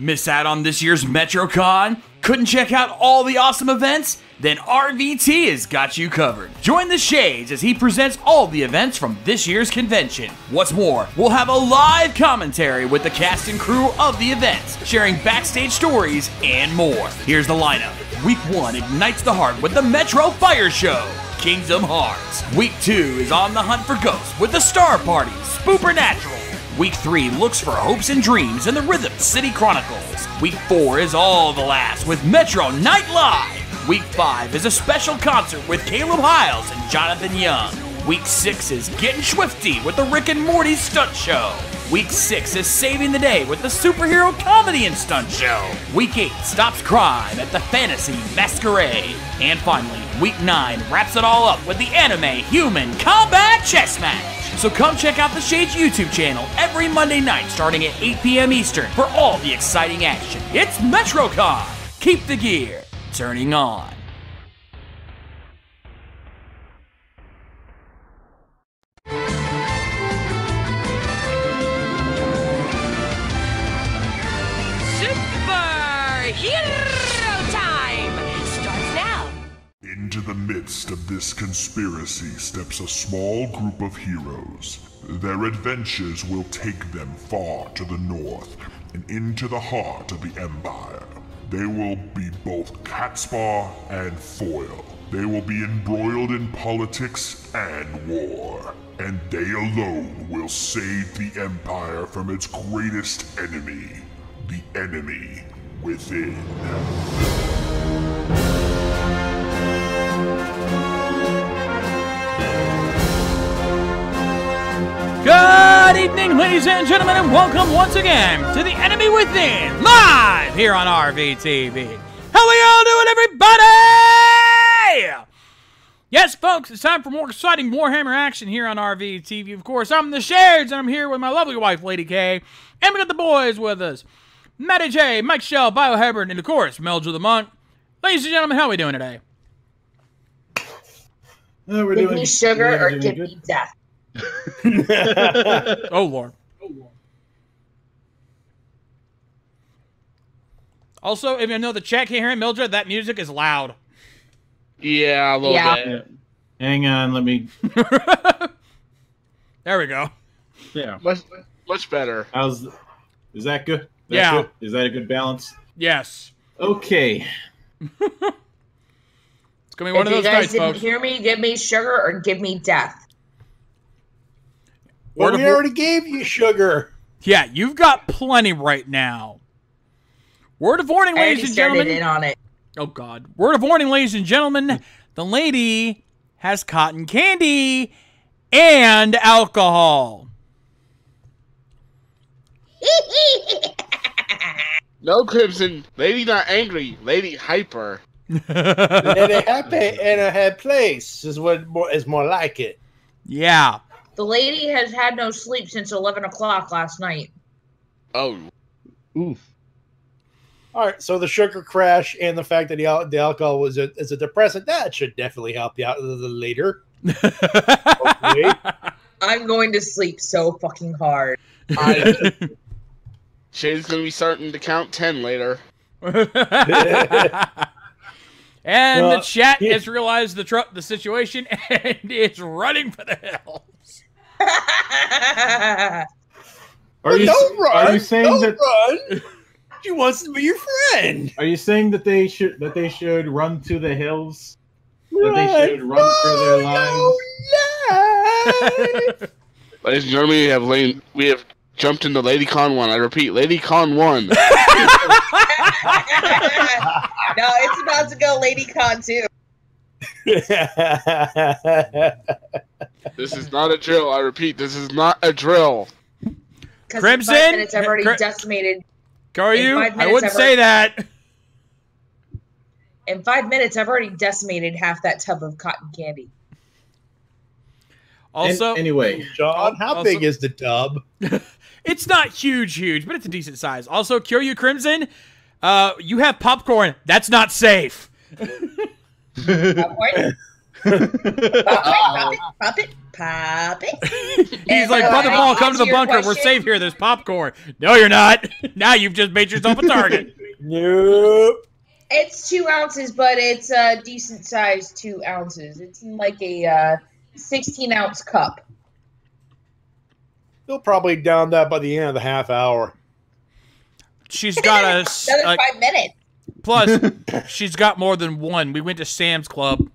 Miss out on this year's MetroCon? Couldn't check out all the awesome events? Then RVT has got you covered. Join the Shades as he presents all the events from this year's convention. What's more, we'll have a live commentary with the cast and crew of the events, sharing backstage stories and more. Here's the lineup. Week 1 ignites the heart with the Metro Fire Show, Kingdom Hearts. Week 2 is on the hunt for ghosts with the Star Party, Spoopernatural. Week 3 looks for hopes and dreams in the Rhythm City Chronicles. Week 4 is all the last with Metro Night Live. Week 5 is a special concert with Caleb Hiles and Jonathan Young. Week 6 is Getting Swifty with the Rick and Morty Stunt Show. Week 6 is Saving the Day with the Superhero Comedy and Stunt Show. Week 8 stops crime at the Fantasy Masquerade. And finally, Week 9 wraps it all up with the Anime Human Combat Chess Match. So come check out the Shades YouTube channel every Monday night starting at 8 p.m. Eastern for all the exciting action. It's MetroCon. Keep the gear turning on. Superhero time starts now. Into the midst of this conspiracy steps a small group of heroes. Their adventures will take them far to the north and into the heart of the Empire. They will be both Catspaw and Foil. They will be embroiled in politics and war. And they alone will save the Empire from its greatest enemy, the enemy within. Good evening, ladies and gentlemen, and welcome once again to The Enemy Within, live here on RVTV. How are y'all doing, everybody? Yes, folks, it's time for more exciting Warhammer action here on RVTV. Of course, I'm the Shades, and I'm here with my lovely wife, Lady K, and we got the boys with us. Matty Jay, Mike Shell, BioHybrid, and of course, Mildra the Monk. Ladies and gentlemen, how are we doing today? Give me sugar or give me death. Oh, Lord. Also, if you know the chat can't hear it, Mildred, that music is loud. Yeah, a little bit. Hang on, let me... There we go. Yeah. Much better. Is that good? Yeah. Good? Is that a good balance? Yes. Okay. It's going to be one of those nights, folks. If you guys didn't hear me, give me sugar or give me death. Well, we already gave you sugar. Yeah, you've got plenty right now. Word of warning, ladies and gentlemen. In on it. Oh, God. Word of warning, ladies and gentlemen. The lady has cotton candy and alcohol. No, Crimson. Lady not angry. Lady hyper. Lady happy in a head place is more like it. Yeah. The lady has had no sleep since 11 o'clock last night. Oh. Oof. All right, so the sugar crash and the fact that the alcohol is a depressant, that should definitely help you out a little later. Okay. I'm going to sleep so fucking hard. Shade's going to be starting to count 10 later. And the chat has realized the situation and is running for the hills. Don't run! Saying run! She wants to be your friend. Are you saying that they should run to the hills? That they should run for their lives? Ladies and gentlemen, we have jumped into LadyCon 1. I repeat, LadyCon 1. No, it's about to go LadyCon 2. This is not a drill. I repeat, this is not a drill. Crimson? In 5 minutes, I've already decimated. I wouldn't say that. In 5 minutes, I've already decimated half that tub of cotton candy. Also, anyway, John, how big is the tub? It's not huge, but it's a decent size. Also, Kyoryu Crimson, you have popcorn. That's not safe. Popcorn? Pop it. He's like, Brother Paul, come to the bunker. We're safe here. There's popcorn. No, you're not. Now you've just made yourself a target. Nope. It's 2 ounces, but it's a decent size 2 ounces. It's in like a 16-ounce cup. He'll probably down that by the end of the half hour. She's got Another 5 minutes. Plus, she's got more than one. We went to Sam's Club.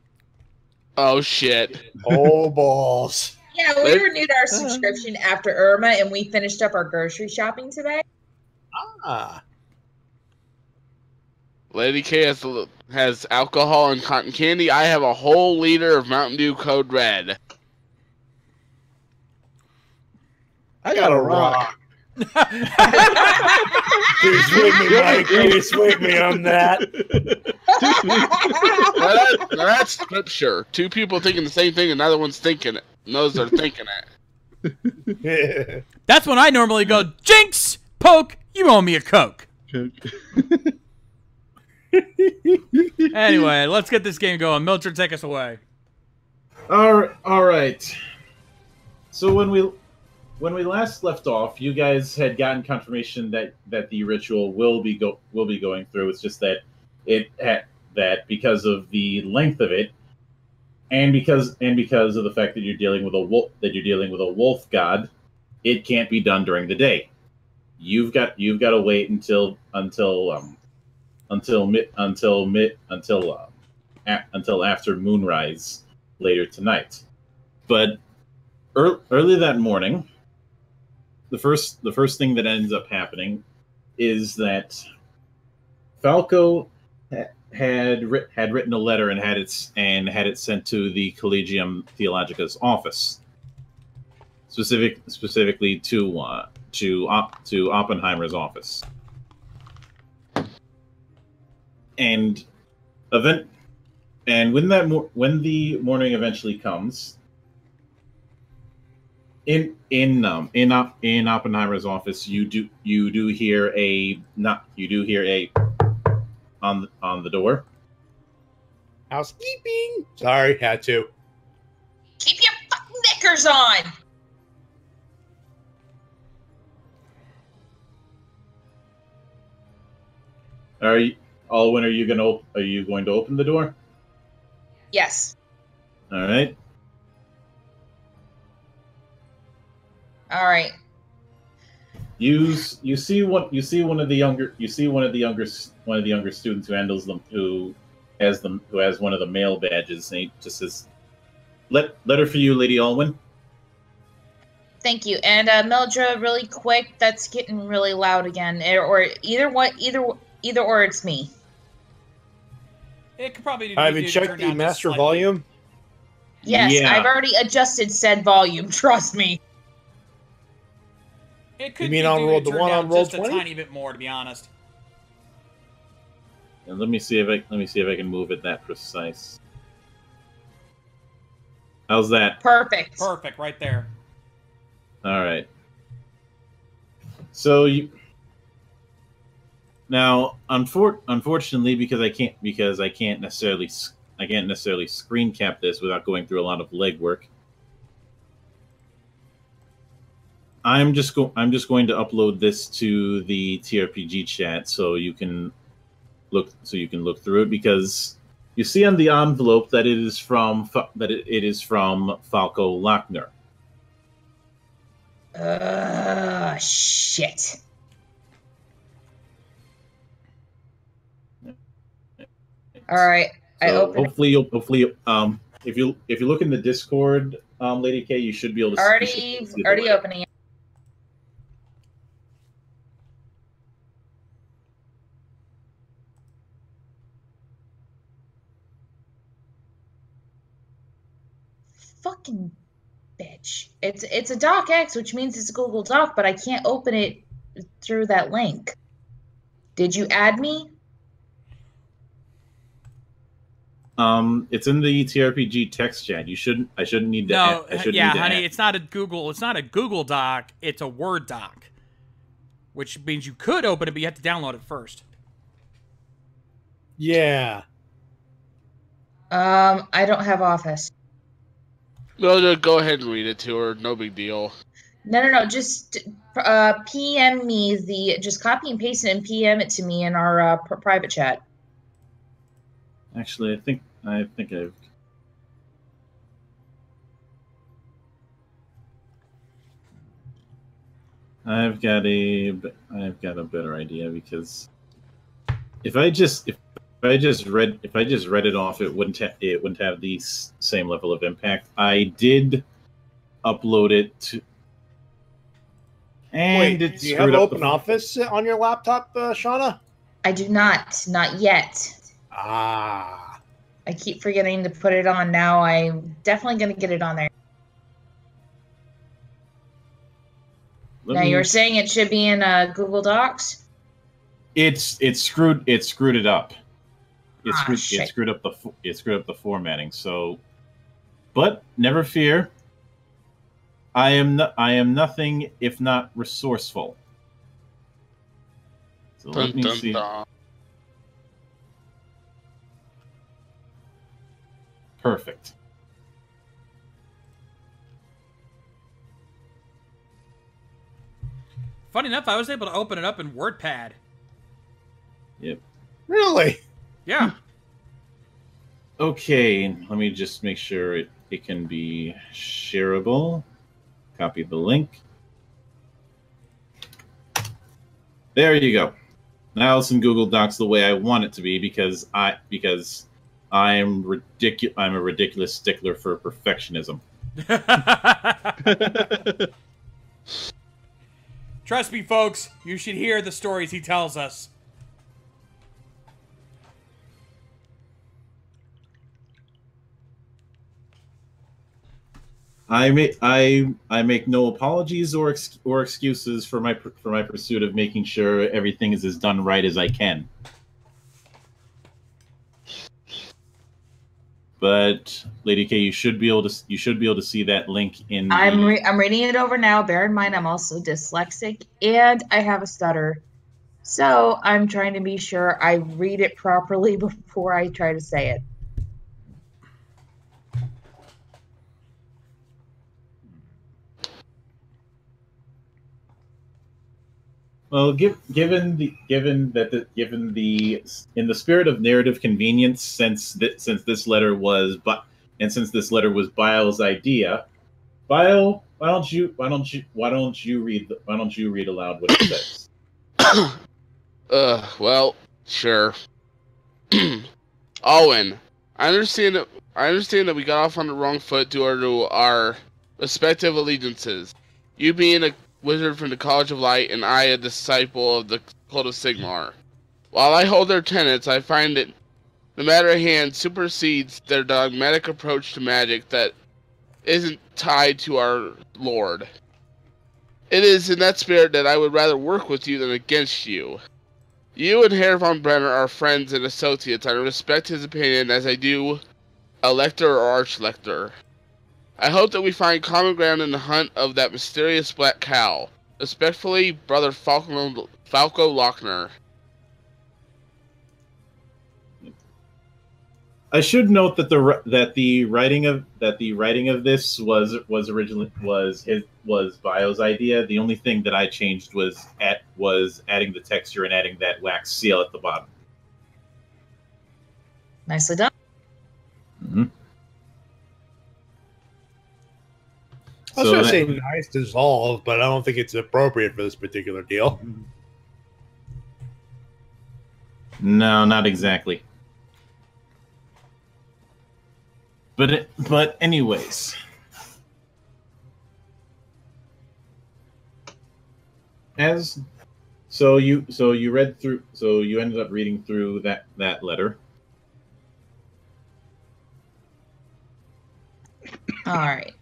Oh, shit. Oh, balls. Yeah, we renewed our subscription after Irma, and we finished up our grocery shopping today. Ah. Lady K has alcohol and cotton candy. I have a whole liter of Mountain Dew Code Red. I got a rock. Please with me, Mike. Please with me on that. Now that's scripture. 2 people thinking the same thing, and another one's thinking it. Knows they're thinking it. That's when I normally go, Jinx! Poke! You owe me a Coke. Anyway, let's get this game going. Mildred, take us away. All right. So when we last left off, you guys had gotten confirmation that the ritual will be going through. It's just that that because of the length of it, and because of the fact that you're dealing with a wolf god, it can't be done during the day. You've got to wait until after moonrise later tonight. But early that morning, the first thing that ends up happening is that Falco had written a letter and had it sent to the Collegium Theologica's office, specifically to Oppenheimer's office. And when the morning eventually comes, in Oppenheimer's office, you do hear a on the door. Housekeeping. Sorry, had to. Keep your fucking knickers on. Alwyn, are you going to open the door? Yes. All right. All right. You see one of the younger students who handles them, who has one of the male badges, and he just says, "Letter for you, Lady Alwyn." Thank you. And Mildra, really quick, that's getting really loud again. Or either or it's me. It could probably. Have you checked the master volume? Yes, Yeah. I've already adjusted said volume. Trust me. It could You mean be on due roll to the turn one down on roll just 20? a tiny bit more, to be honest. And let me see if I can move it that precise. How's that? Perfect. Perfect, right there. All right. So now, unfortunately, because I can't necessarily screen cap this without going through a lot of legwork. I'm just going to upload this to the TRPG chat so you can look through it, because you see on the envelope that it is from Falco Lochner. Shit. All right. I So opened. hopefully, if you look in the Discord, Lady K, you should be able to Already opening it. Fucking bitch. It's a docx, which means it's a Google Doc, but I can't open it through that link. Did you add me? It's in the TRPG text chat. I shouldn't need to. No, yeah, need to honey, add. it's not a Google Doc. It's a Word doc, which means you could open it, but you have to download it first. Yeah. I don't have Office. Mildra, go ahead and read it to her. No big deal. No. Just PM me just copy and paste it and PM it to me in our private chat. Actually, I think I've got a better idea, because if I just read it off, it wouldn't have the same level of impact. I did upload it to. And wait, do you have Open Office on your laptop, Shauna? I do not yet. Ah. I keep forgetting to put it on now. I'm definitely going to get it on there. You're saying it should be in Google Docs? It screwed it up. It screwed up the formatting. So, but never fear. I am nothing if not resourceful. So let me see. Perfect. Funny enough, I was able to open it up in WordPad. Yep. Really? Yeah. Okay, let me just make sure it can be shareable. Copy the link. There you go. Now it's in Google Docs the way I want it to be, because I'm a ridiculous stickler for perfectionism. Trust me, folks, you should hear the stories he tells us. I make no apologies or excuses for my pursuit of making sure everything is as done right as I can. But Lady K, you should be able to see that link in. I'm reading it over now. Bear in mind, I'm also dyslexic and I have a stutter, so I'm trying to be sure I read it properly before I try to say it. Well, given the in the spirit of narrative convenience, since this letter was Bio's idea, Bio, why don't you read aloud what it says? Well, sure. Owen, I understand that we got off on the wrong foot due to our respective allegiances. You being a wizard from the College of Light, and I a disciple of the Cult of Sigmar. While I hold their tenets, I find that the matter at hand supersedes their dogmatic approach to magic that isn't tied to our Lord. It is in that spirit that I would rather work with you than against you. You and Herr von Brenner are friends and associates. I respect his opinion as I do a lector or archlector. I hope that we find common ground in the hunt of that mysterious black cow. Respectfully, Brother Falco Lochner. I should note that the writing of this was Bio's idea. The only thing that I changed was adding the texture and adding that wax seal at the bottom. Nicely done. Mm-hmm. I was going to say nice dissolve, but I don't think it's appropriate for this particular deal. No, not exactly. But anyways, so you ended up reading through that letter. All right.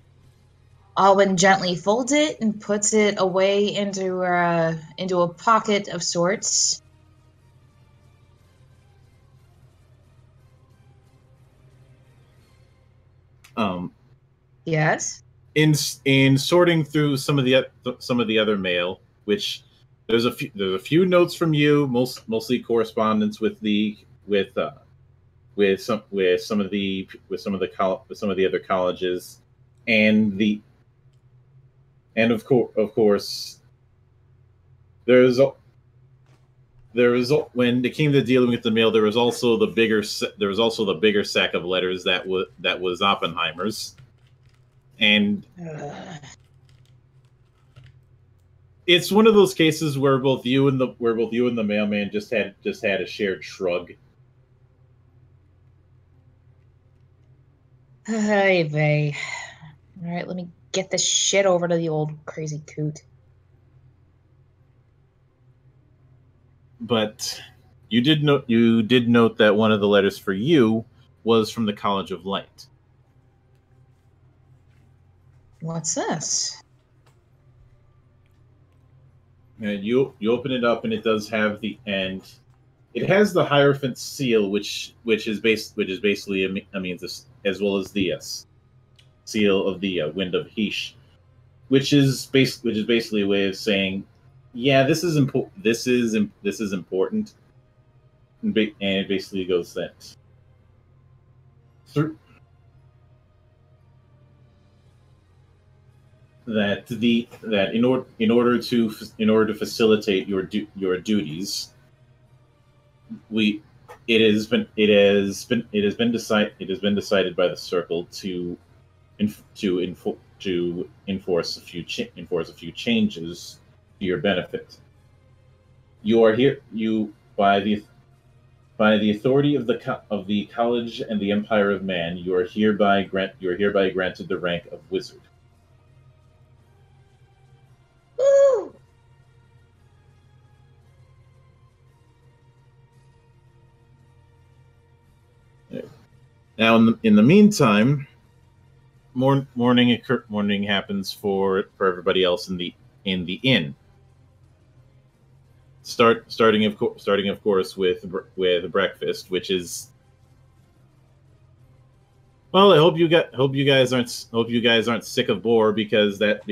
Alwyn gently folds it and puts it away into a pocket of sorts. Yes. In sorting through some of the other mail, which there's a few notes from you, mostly correspondence with with some of the other colleges, and of course when it came to dealing with the mail, there was also the bigger sack of letters that was Oppenheimer's, and it's one of those cases where both you and the mailman just had a shared shrug. Hey, vey. All right, let me get this shit over to the old crazy coot. But you did note that one of the letters for you was from the College of Light. What's this? And you open it up, and it does have it has the Hierophant seal, which is basically a means, as well as the seal of the Wind of Heesh, which is basically a way of saying, yeah, this is important. This is important, and it basically goes that in order to facilitate your duties, it has been decided by the Circle to enforce a few changes to your benefit. You are here by the authority of the College and the Empire of Man. You are hereby granted the rank of Wizard. Woo! Now, in the meantime, morning happens for everybody else in the inn. Starting of course with breakfast, which is, well, I hope you guys aren't sick of boar, because that's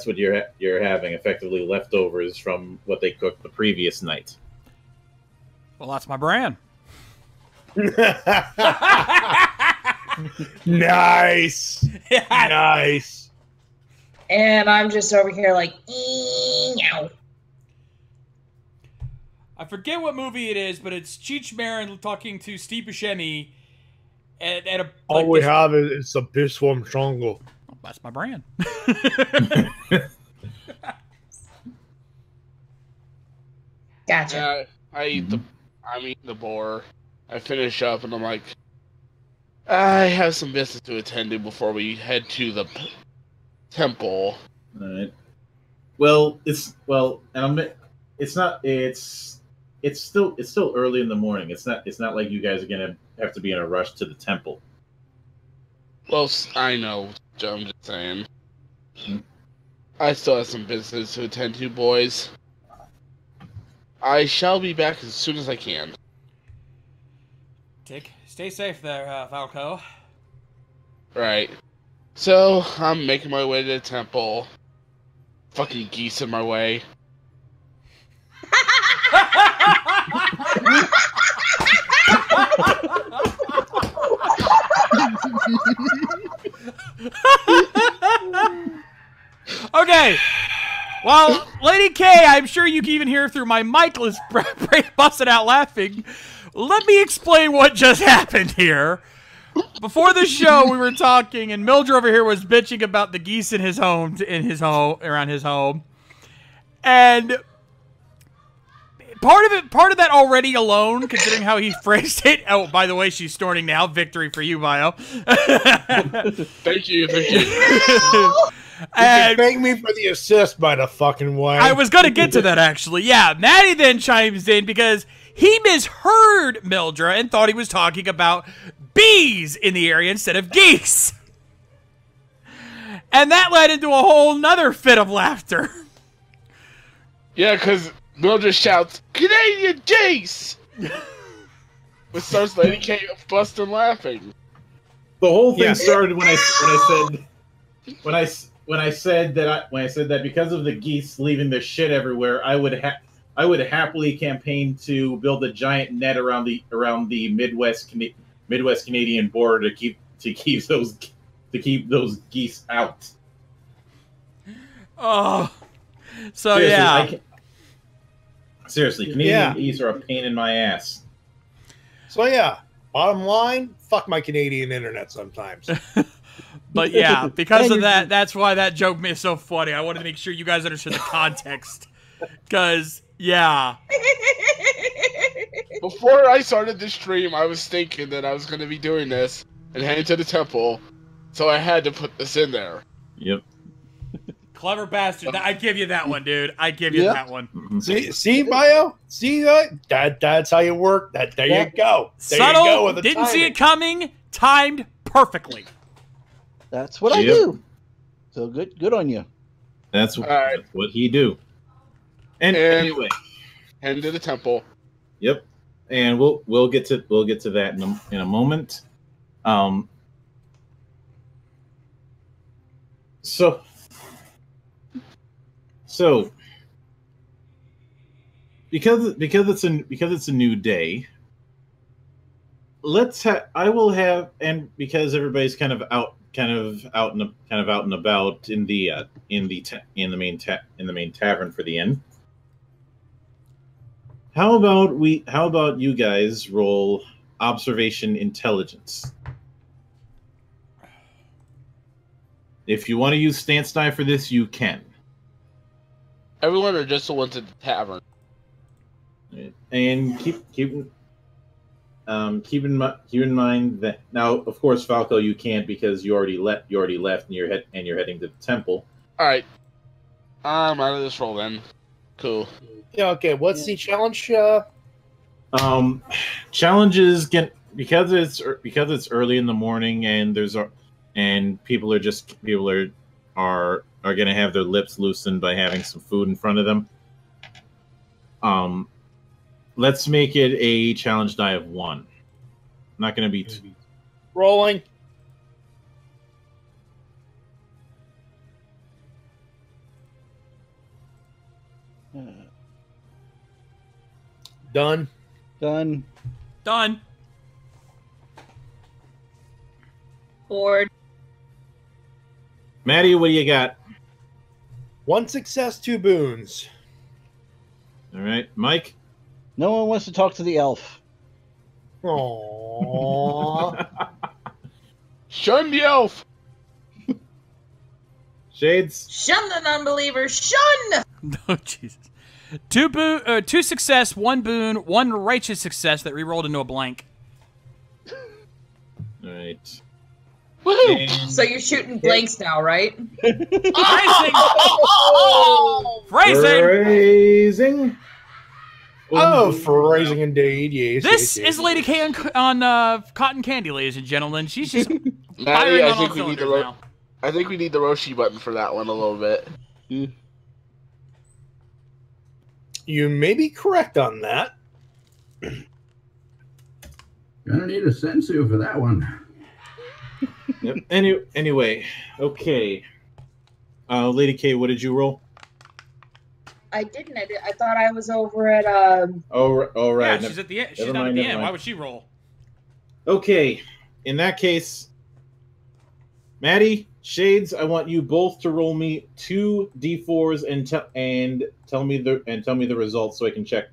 what you're having, effectively leftovers from what they cooked the previous night. Well, that's my brand. Nice. Nice. And I'm just over here like, meow. I forget what movie it is, but it's Cheech Marin talking to Steve Buscemi at a. All we have is a piss from jungle. Oh, that's my brand. Gotcha. I'm eating the boar. I finish up, and I'm like, I have some business to attend to before we head to the temple. All right. Well, it's still early in the morning. It's not like you guys are gonna have to be in a rush to the temple. Well, I know. I'm just saying. I still have some business to attend to, boys. I shall be back as soon as I can. Tick, stay safe there, Falco. Right. So, I'm making my way to the temple. Fucking geese in my way. Okay. Well, Lady K, I'm sure you can even hear through my micless busting out laughing. Let me explain what just happened here. Before the show, we were talking, and Mildra over here was bitching about the geese in his home, around his home, and part of that already alone, considering how he phrased it. Oh, by the way, she's snorting now. Victory for you, Bio. Thank you. And thank me for the assist, by the fucking way. I was gonna get to that actually. Yeah, Matty then chimes in because he misheard Mildra and thought he was talking about bees in the area instead of geese. And that led into a whole nother fit of laughter. Yeah, because Mildred shouts, "Canadian geese!" Which starts Lady K busting laughing. The whole thing started when I said that because of the geese leaving their shit everywhere, I would I would happily campaign to build a giant net around the Midwest Canadian border to keep those geese out. Oh, so Seriously, yeah. Seriously, Canadian geese are a pain in my ass. So yeah, bottom line, fuck my Canadian internet sometimes. But yeah, because of that, that's why that joke made it so funny. I wanted to make sure you guys understood the context. Because, yeah. Before I started this stream, I was thinking that I was going to be doing this and heading to the temple, so I had to put this in there. Yep. Clever bastard. I give you that one, dude. I give you that one. See, Bio? See that? That's how you work. There you go. There Subtle, you go with the didn't see timing. it coming, timed perfectly. That's what I do. So good on you. That's what he do. And anyway, head to the temple. Yep. And we'll get to that in a moment. So because it's a new day, I will have, and because everybody's kind of out and about in the main tavern for the inn. How about you guys roll observation intelligence? If you want to use stance die for this, you can. Everyone or just the ones at the tavern? And keep in mind that now, of course, Falco, you can't because you already left and you're heading to the temple. All right, I'm out of this roll then. Cool. Yeah. Okay. What's the challenge? Challenges get because it's early in the morning and people are gonna have their lips loosened by having some food in front of them. Let's make it a challenge die of 1. Not gonna be Rolling. Done. Board. Matty, what do you got? 1 success, 2 boons. All right, Mike. No one wants to talk to the elf. Aww. Shun the elf. Shades. Shun the non-believer. Shun. Oh Jesus. 2 success, 1 boon, 1 righteous success that re-rolled into a blank. All right. Woohoo! So you're shooting blanks now, right? Phrasing. Oh, phrasing indeed. Yes. This yes, is Lady K on Cotton Candy, ladies and gentlemen. She's just Maddie, firing I on all think we need cylinders now. I think we need the Roshi button for that one a little bit. You may be correct on that. Gonna need a sensu for that one. Yep. Anyway, okay. Lady K, what did you roll? I didn't. I thought I was over at Oh, right. Yeah, she's at the end. She's not at the end. Why would she roll? Okay, in that case, Maddie, Shades, I want you both to roll me 2 d4s and tell me the results so I can check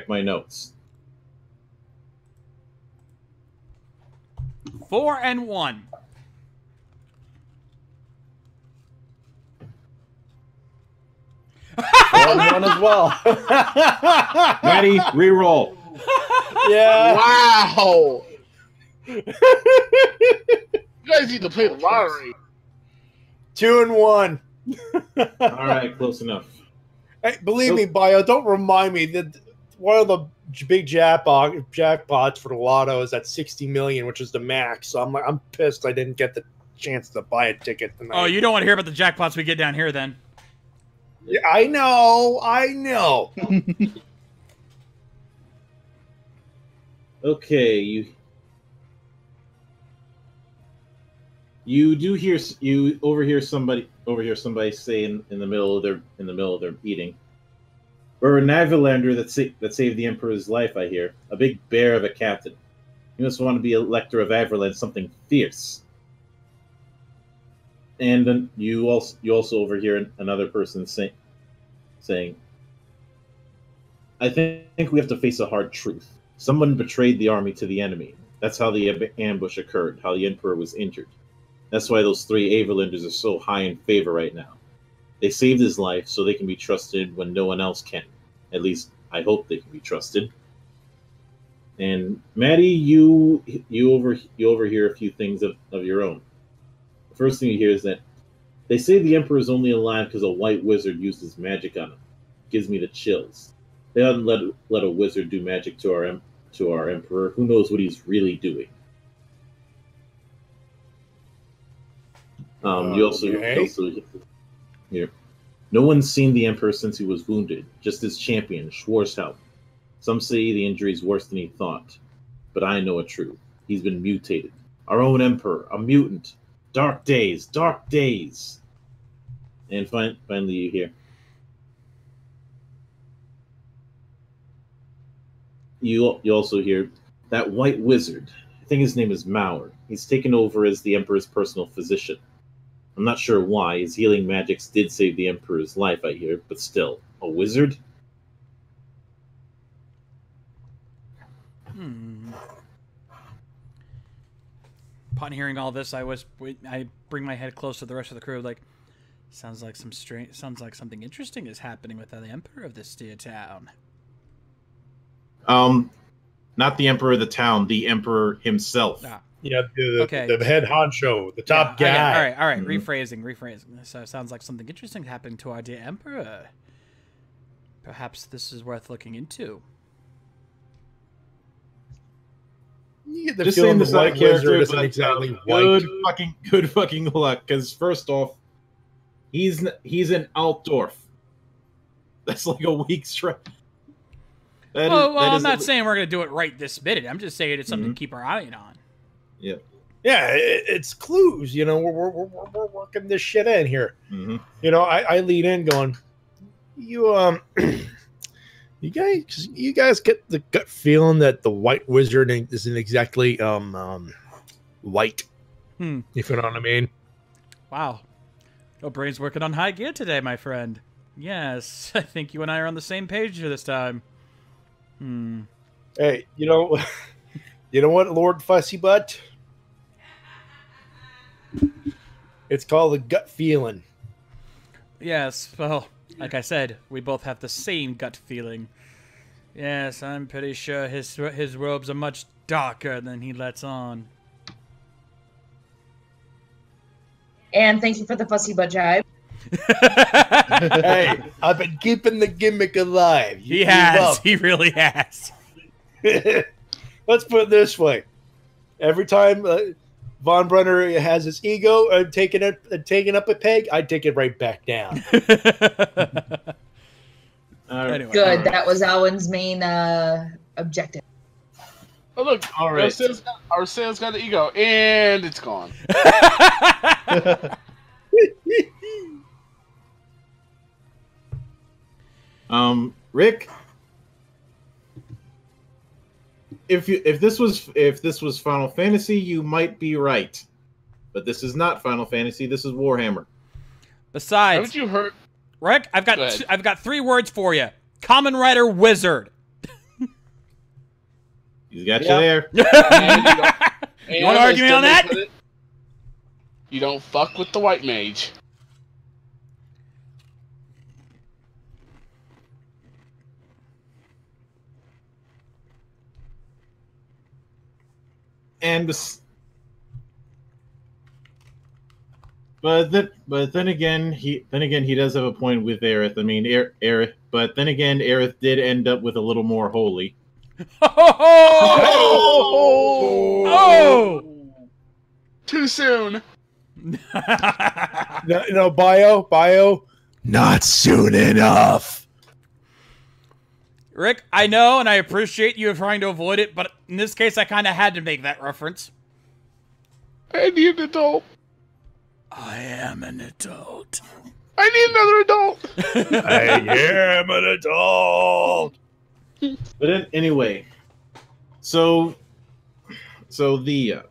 my notes. 4 and 1. One as well. Maddie, re-roll. Yeah. Wow! You guys need to play the lottery. 2 and 1. All right, close enough. Hey, believe me, Bio, don't remind me that one of the big jackpots for the lotto is at 60 million, which is the max. So I'm pissed I didn't get the chance to buy a ticket tonight. Oh, you don't want to hear about the jackpots we get down here then. Yeah, I know. Okay, you overhear somebody say in the middle of their eating. Or an Avalander that saved the Emperor's life, I hear. A big bear of a captain. You must want to be Elector of Averland, something fierce. And then you also overhear another person saying, I think we have to face a hard truth. Someone betrayed the army to the enemy. That's how the ambush occurred, how the Emperor was injured. That's why those 3 Averlanders are so high in favor right now. They saved his life so they can be trusted when no one else can. At least, I hope they can be trusted. And Matty, you overhear a few things of your own. The first thing you hear is that they say the Emperor is only alive because a white wizard used his magic on him. Gives me the chills. They oughtn't let a wizard do magic to our Emperor. Who knows what he's really doing? You also hear, no one's seen the Emperor since he was wounded. Just his champion, Schwarzhelm. Some say the injury is worse than he thought, but I know a truth. He's been mutated. Our own Emperor, a mutant. Dark days, dark days. And finally you hear. You also hear that white wizard. I think his name is Mauer. He's taken over as the Emperor's personal physician. I'm not sure why. His healing magics did save the Emperor's life, I hear, but still, a wizard? Upon hearing all this, I bring my head close to the rest of the crew. Like, sounds like something interesting is happening with the Emperor of this dear town. Not the Emperor of the town, the Emperor himself. Ah. Yeah, the head honcho, the top guy. All right. Rephrasing. So it sounds like something interesting happened to our dear Emperor. Perhaps this is worth looking into. You get the Just feeling saying the this white character wizard isn't exactly white. Good fucking luck. Because first off, he's an Altdorf. That's like a weak strike. I'm not saying we're gonna do it right this minute. I'm just saying it's something to keep our eye on. Yeah. Yeah, it's clues. You know, we're working this shit in here. Mm-hmm. You know, I lead in going, you guys get the gut feeling that the white wizard isn't exactly white. If you know what I mean. Wow, your brain's working on high gear today, my friend. Yes, I think you and I are on the same page this time. Hey, you know what, Lord Fussy Butt? It's called a gut feeling. Yes, well, like I said, we both have the same gut feeling. Yes, I'm pretty sure his robes are much darker than he lets on. And thank you for the fussy butt jibe. Hey, I've been keeping the gimmick alive. He has. He really has. Let's put it this way: every time Von Brunner has his ego taking up a peg, I take it right back down. Anyway, Good. That was Alwyn's main objective. Oh look! All right. Our sales got the ego, and it's gone. Rick, if this was Final Fantasy, you might be right, but this is not Final Fantasy. This is Warhammer. Besides, Haven't you heard? Rick, I've got 3 words for you: Common Rider Wizard. He's got you there. You want to argue me on that? You don't fuck with the white mage. But then again, he does have a point with Aerith. I mean, Aerith. But then again, Aerith did end up with a little more holy. Oh! Too soon. No, bio. Not soon enough. Rick, I know, and I appreciate you trying to avoid it, but in this case, I kind of had to make that reference. I need an adult. I am an adult. I need another adult. I am an adult. But anyway, so the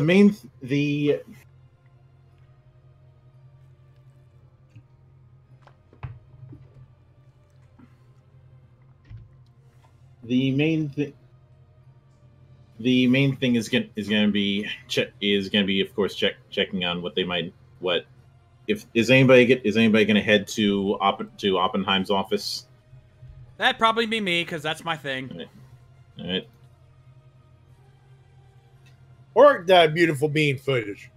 main thing is going to be of course checking on what if is anybody going to head to Oppenheim's office? That'd probably be me, because that's my thing. All right. Or that beautiful bean footage.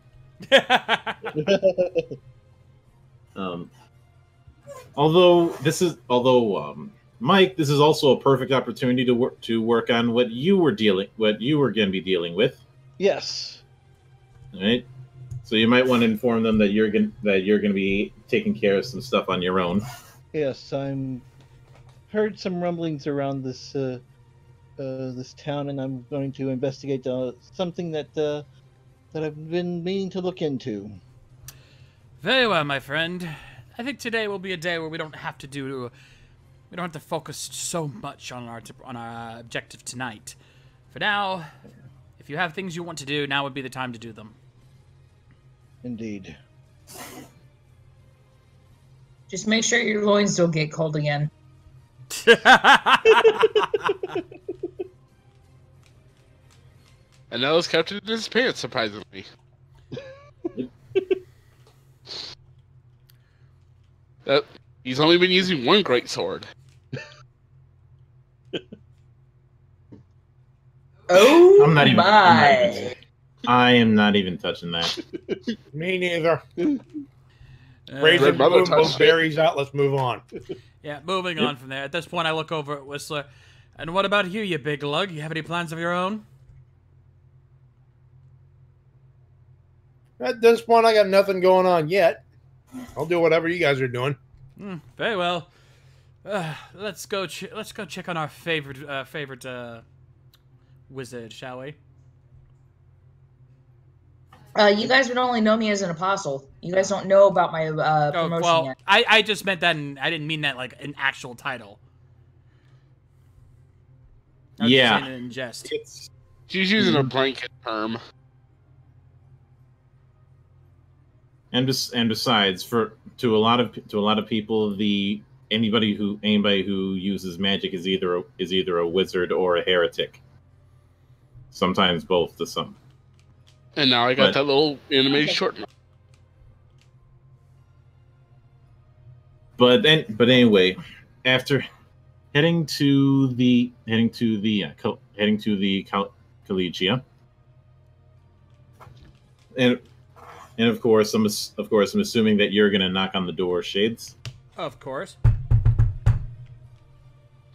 Although Mike, this is also a perfect opportunity to work on what you were going to be dealing with. Yes. All right. So you might want to inform them that you're going to be taking care of some stuff on your own. Yes, I'm heard some rumblings around this this town, and I'm going to investigate something that I've been meaning to look into. Very well, my friend. I think today will be a day where we don't have to focus so much on our objective tonight. For now, if you have things you want to do, now would be the time to do them. Indeed. Just make sure your loins don't get cold again. And that was kept in his pants, surprisingly. He's only been using one great sword. Oh, I am not even touching that. Me neither. Red Mother touched berries out. Let's move on. Yeah, moving on from there. At this point, I look over at Whistler. And what about you, you big lug? You have any plans of your own? At this point, I got nothing going on yet. I'll do whatever you guys are doing. Very well. Let's go check on our favorite wizard, shall we? You guys would only know me as an apostle. You guys don't know about my promotion yet. I just meant that, and I didn't mean that like an actual title. I was just saying it in jest. She's using a blanket term. And besides, to a lot of people, anybody who uses magic is either a wizard or a heretic. Sometimes both to some. And now I got that little animated short. But anyway, after heading to the Collegia, and of course I'm assuming that you're gonna knock on the door, Shades. Of course.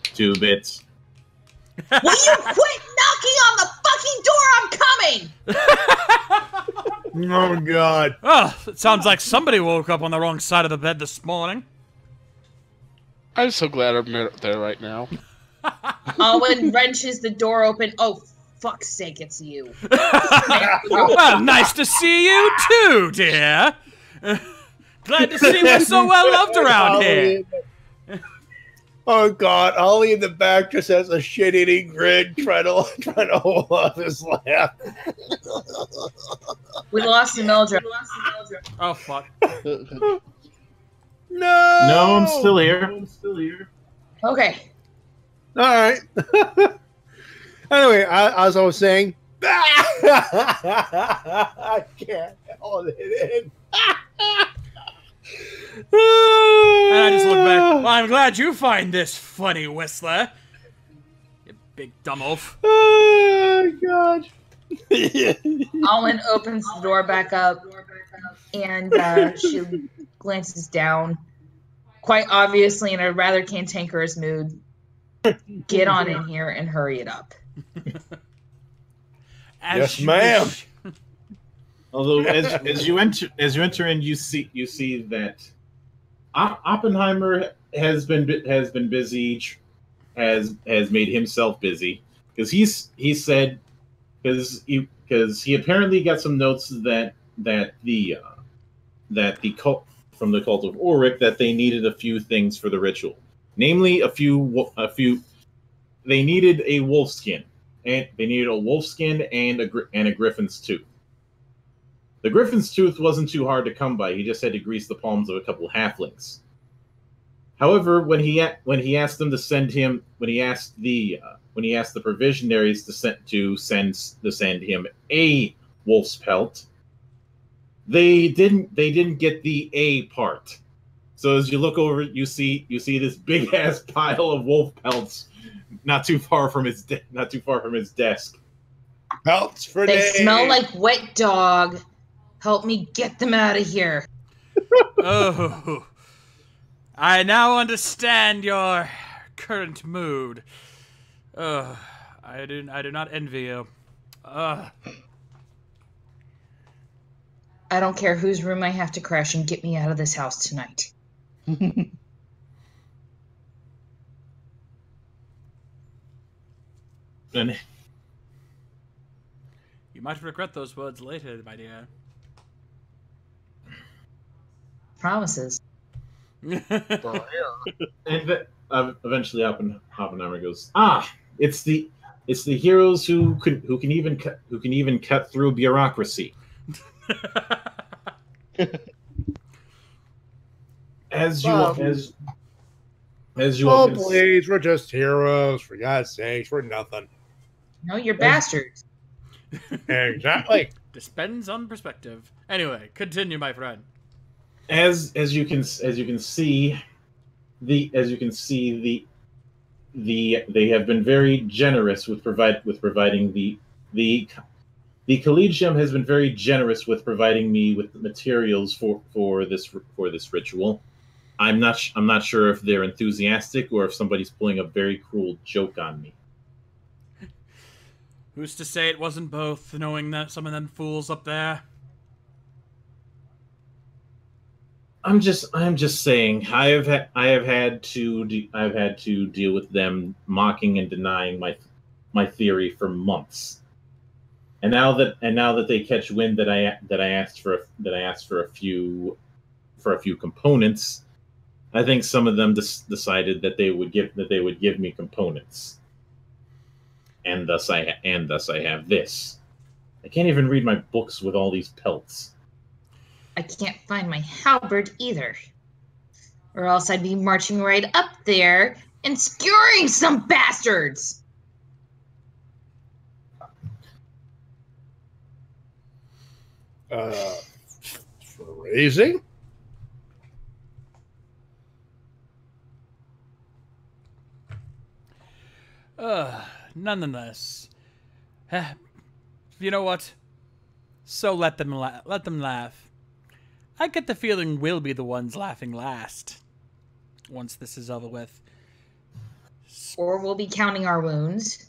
2 bits. Will you quit knocking on the fucking door? I'm coming! Oh, God. Oh, it sounds like somebody woke up on the wrong side of the bed this morning. I'm so glad I'm not there right now. Owen wrenches the door open. Oh, fuck's sake, it's you. Well, nice to see you too, dear. Glad to see we're so well loved around here. Oh God, Ollie in the back just has a shit-eating grin, trying to hold off his laugh. We lost Mildra. Oh fuck. No, I'm still here. Okay. All right. Anyway, as I was saying, I can't hold it in. And I just look back. Well, I'm glad you find this funny, Whistler. You big dumb oaf. Oh, God. Owen opens the door back up, and she glances down, quite obviously in a rather cantankerous mood. Get on in here and hurry it up. Yes, ma'am. Although, as you enter in, you see that Oppenheimer has been busy, has made himself busy because he said he apparently got some notes that the the cult from the cult of Ulrich that they needed a few things for the ritual, namely a few. They needed a wolf skin, and a griffin's tooth. The griffin's tooth wasn't too hard to come by. He just had to grease the palms of a couple halflings. However, when he asked them to send him, when he asked the provisionaries to send him a wolf's pelt, they didn't get the A part. So as you look over, you see this big ass pile of wolf pelts, not too far from his desk. Pelts for They days. smell like wet dog. Help me get them out of here. Oh, I now understand your current mood. I do not envy you. I don't care whose room I have to crash and get me out of this house tonight. And You might regret those words later, my dear. Promises. and eventually Oppenheimer goes, it's the heroes who can even cut through bureaucracy. As you all can please, we're just heroes. For God's sakes, we're nothing. No, you're bastards. Exactly. Depends on perspective. Anyway, continue, my friend. As you can see, they have been very generous with providing the Collegium has been very generous with providing me with the materials for this ritual. I'm not sure if they're enthusiastic or if somebody's pulling a very cruel joke on me. Who's to say it wasn't both, knowing that some of them fools up there? I'm just saying I have had to deal with them mocking and denying my theory for months. And now that they catch wind that I asked for a few components, I think some of them decided that they would give me components. And thus I have this. I can't even read my books with all these pelts. I can't find my halberd either. Or else I'd be marching right up there and skewering some bastards! Phrasing? Nonetheless. You know what? So let them laugh. I get the feeling we'll be the ones laughing last. Once this is over with. Or we'll be counting our wounds.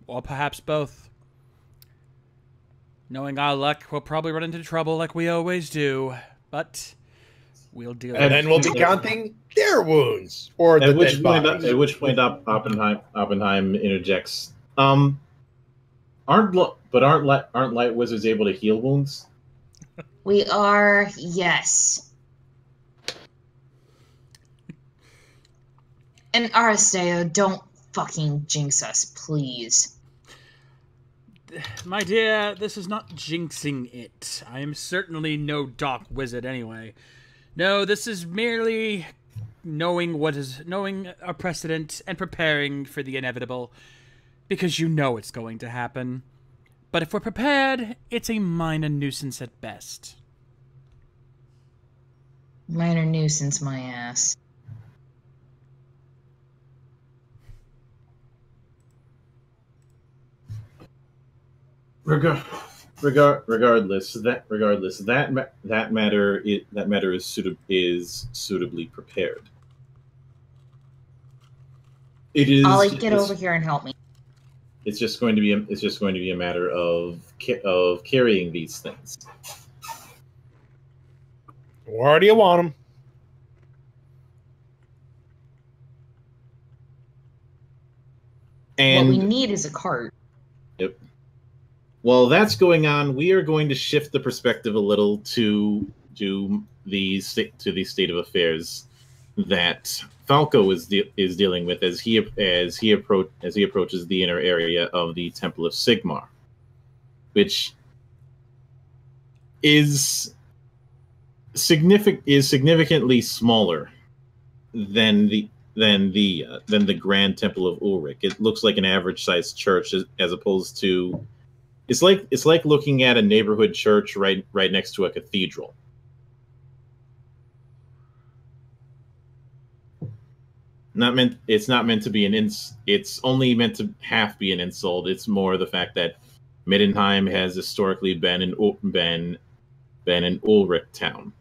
Or perhaps both. Knowing our luck, we'll probably run into trouble like we always do. But we'll deal with it. And then we'll be counting their wounds. Or at which point Oppenheim interjects. Aren't light wizards able to heal wounds? We are, yes. And Aristeo, don't fucking jinx us, please. My dear, this is not jinxing it. I am certainly no dark wizard anyway. No, this is merely knowing a precedent and preparing for the inevitable. Because you know it's going to happen. But if we're prepared, it's a minor nuisance at best. Minor nuisance, my ass. Regardless, that matter is suitably prepared. It is. Ollie, get over here and help me. It's just going to be a matter of carrying these things. Where do you want them? And what we need is a cart. Yep. while that's going on, we are going to shift the perspective a little to the state of affairs that Falco is dealing with as he approaches the inner area of the Temple of Sigmar, which is significantly smaller than the Grand Temple of Ulrich. It looks like an average sized church as opposed to it's like looking at a neighborhood church right next to a cathedral. It's not meant to be it's only meant to half be an insult. It's more the fact that Middenheim has historically been an Ulrich town.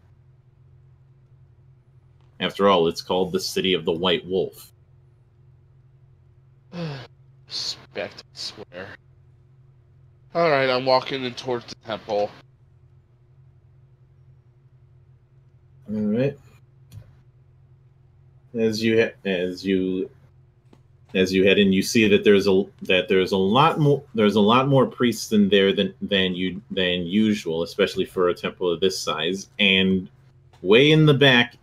After all, it's called the City of the White Wolf. Respect, I swear. Alright, I'm walking in towards the temple. Alright. As you head in, you see that there's a lot more priests in there than usual, especially for a temple of this size. And way in the back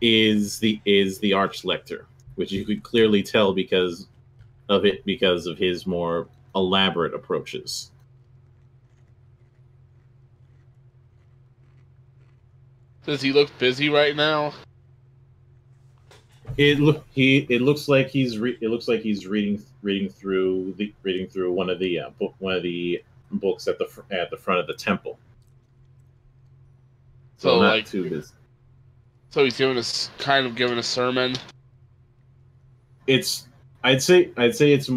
is the Archlector, which you could clearly tell because of his more elaborate approaches. Does he look busy right now? It looks like he's reading through one of the books at the front of the temple. So not like, too busy. So he's giving a sermon. I'd say it's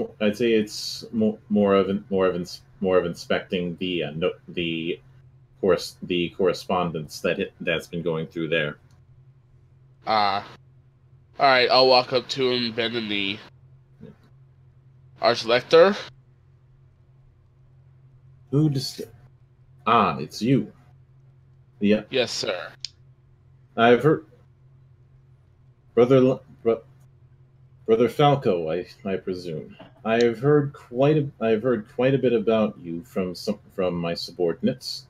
more of inspecting the correspondence that's been going through there. Alright, I'll walk up to him, bend the knee. Archlector? It's you. Yeah. Yes, sir. I've heard, Brother Falco, I presume. I've heard quite a bit about you from my subordinates.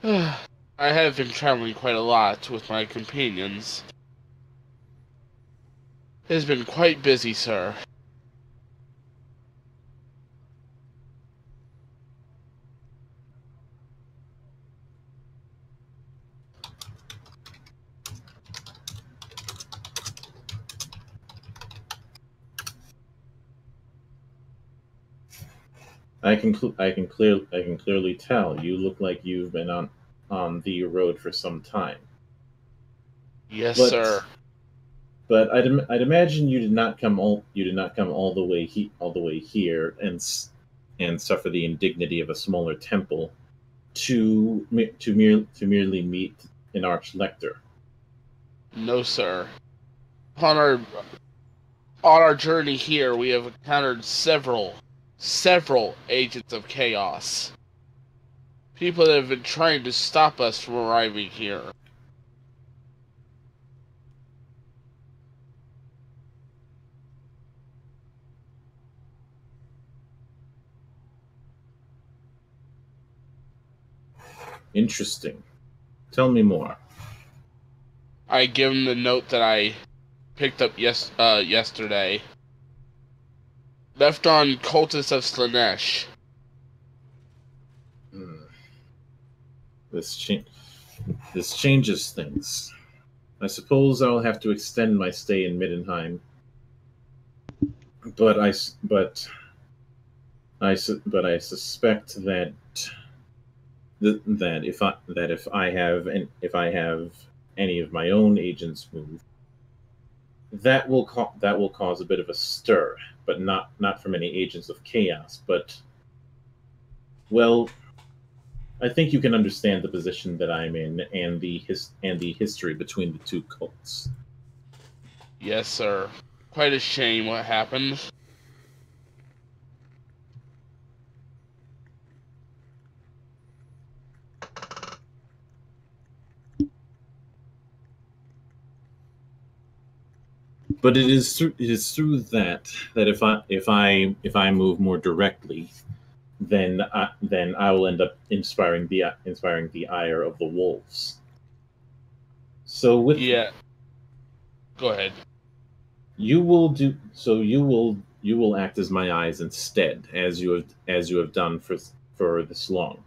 I have been traveling quite a lot with my companions. It has been quite busy, sir. I can clearly tell you look like you've been on the road for some time. Yes, sir. But I'd imagine you did not come all the way here and suffer the indignity of a smaller temple to merely meet an Archlector. No, sir. On our journey here, we have encountered several agents of chaos. People that have been trying to stop us from arriving here. Interesting. Tell me more. I give him the note that I picked up yesterday. Left on Cultists of Slanesh. This changes things. I suppose I'll have to extend my stay in Middenheim. But I suspect that if I have any of my own agents move, that will cause a bit of a stir, but not from any agents of chaos. But well, I think you can understand the position that I'm in and the history between the two cults. Yes, sir. Quite a shame what happened. But it is through that if I move more directly, then I will end up inspiring the ire of the wolves. So with Yeah. Go ahead. you will act as my eyes instead, as you have done for this long.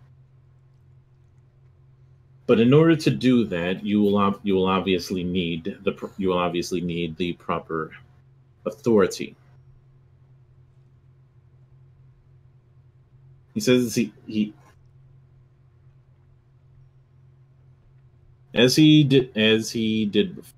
But in order to do that, you will obviously need the proper authority. He says he as he did before.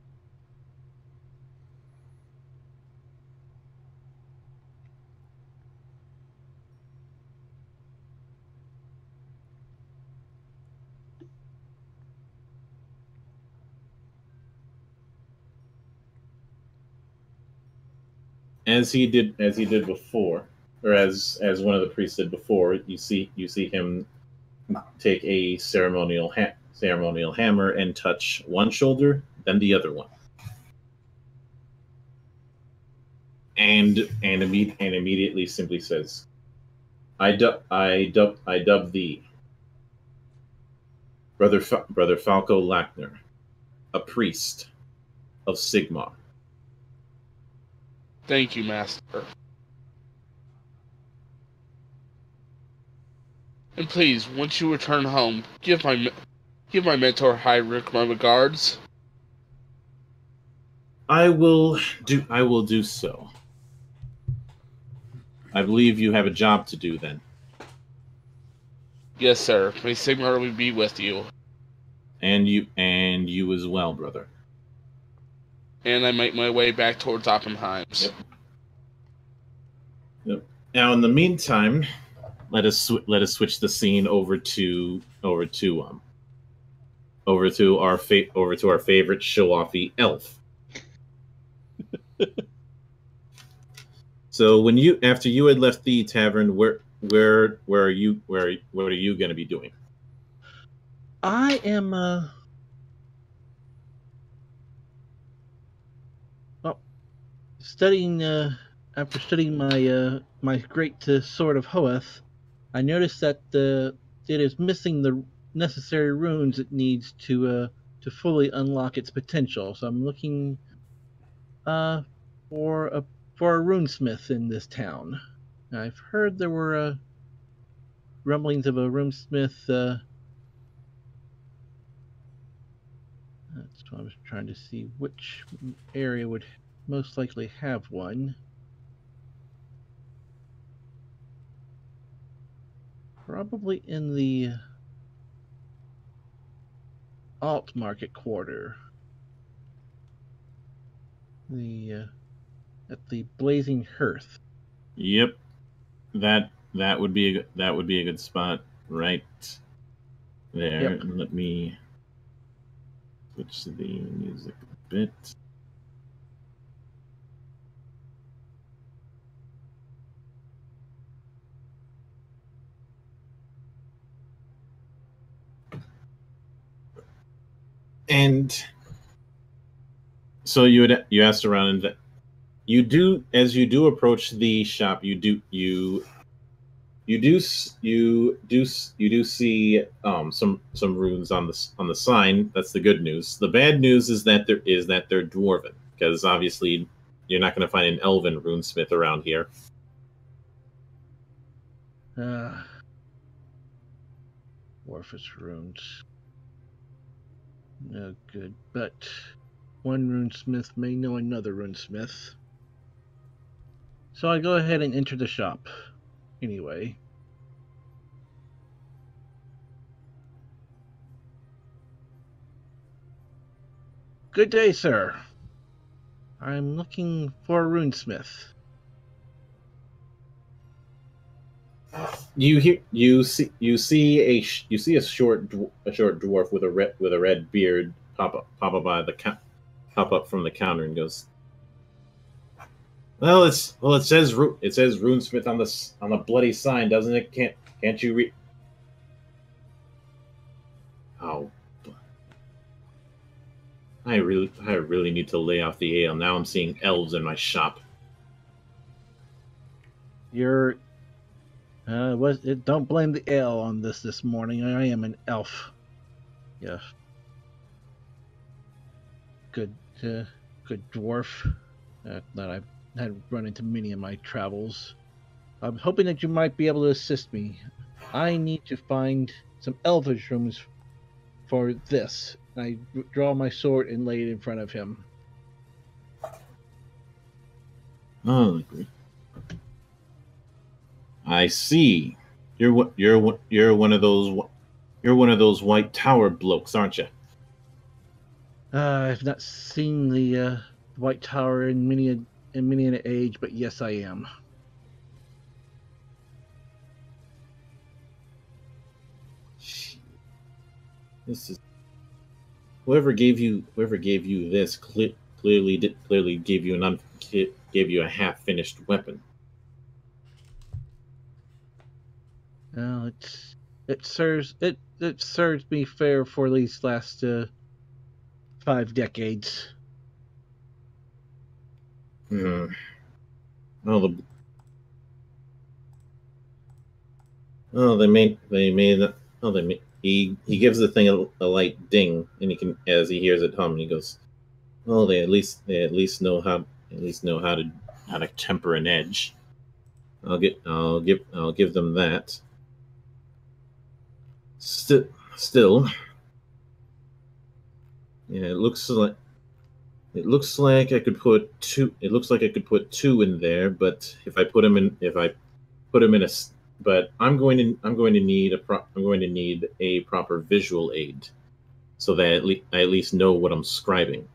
As he did before, or as one of the priests did before, you see him take a ceremonial hammer and touch one shoulder, then the other one, and immediately simply says, "I dub thee, brother Falco Lackner, a priest of Sigmar." Thank you, Master. And please, once you return home, give my mentor Heinrich my regards. I will do so. I believe you have a job to do then. Yes, sir. May Sigmar be with you. And you as well, brother. And I make my way back towards Oppenheim's. Yep. Now, in the meantime, let us switch the scene over to our favorite show-offy elf. So after you had left the tavern, where are you going to be doing? I am studying. After studying my great sword of Hoeth, I noticed that it is missing the necessary runes it needs to fully unlock its potential. So I'm looking for a runesmith in this town. I've heard there were rumblings of a runesmith. That's what I was trying to see which area would most likely have one. Probably in the alt market quarter. At the Blazing Hearth. Yep, that would be a good spot right there. Yep. Let me switch the music a bit. And so you asked around, and you do, as you do approach the shop, you do see some runes on the sign. That's the good news. The bad news is that they're dwarven, because obviously you're not going to find an elven runesmith around here. Dwarfish runes. No good, but one runesmith may know another runesmith. So I go ahead and enter the shop. Anyway. Good day, sir. I'm looking for a runesmith. You see a short dwarf with a red beard pop up from the counter and goes, Well, it says runesmith on the bloody sign, doesn't it? Can't you read? Oh, I really need to lay off the ale. Now I'm seeing elves in my shop. You're don't blame the ale on this morning. I am an elf. Yeah. Good dwarf that I've had run into many in my travels. I'm hoping that you might be able to assist me. I need to find some elvish rooms for this. I draw my sword and lay it in front of him. Oh, I see. You're one of those white tower blokes, aren't you? I've not seen the White Tower in many an age, but yes, I am. This is whoever gave you this clearly gave you a half-finished weapon. Well, it serves me fair for these last 5 decades. Hmm. He gives the thing a light ding, and he can, as he hears it hum, and he goes, "Oh, they at least know how to temper an edge. I'll give them that. Still, yeah, it looks like I could put two. It looks like I could put two in there, but if I put them in a, but I'm going to need a proper visual aid, so that I at least know what I'm scribing."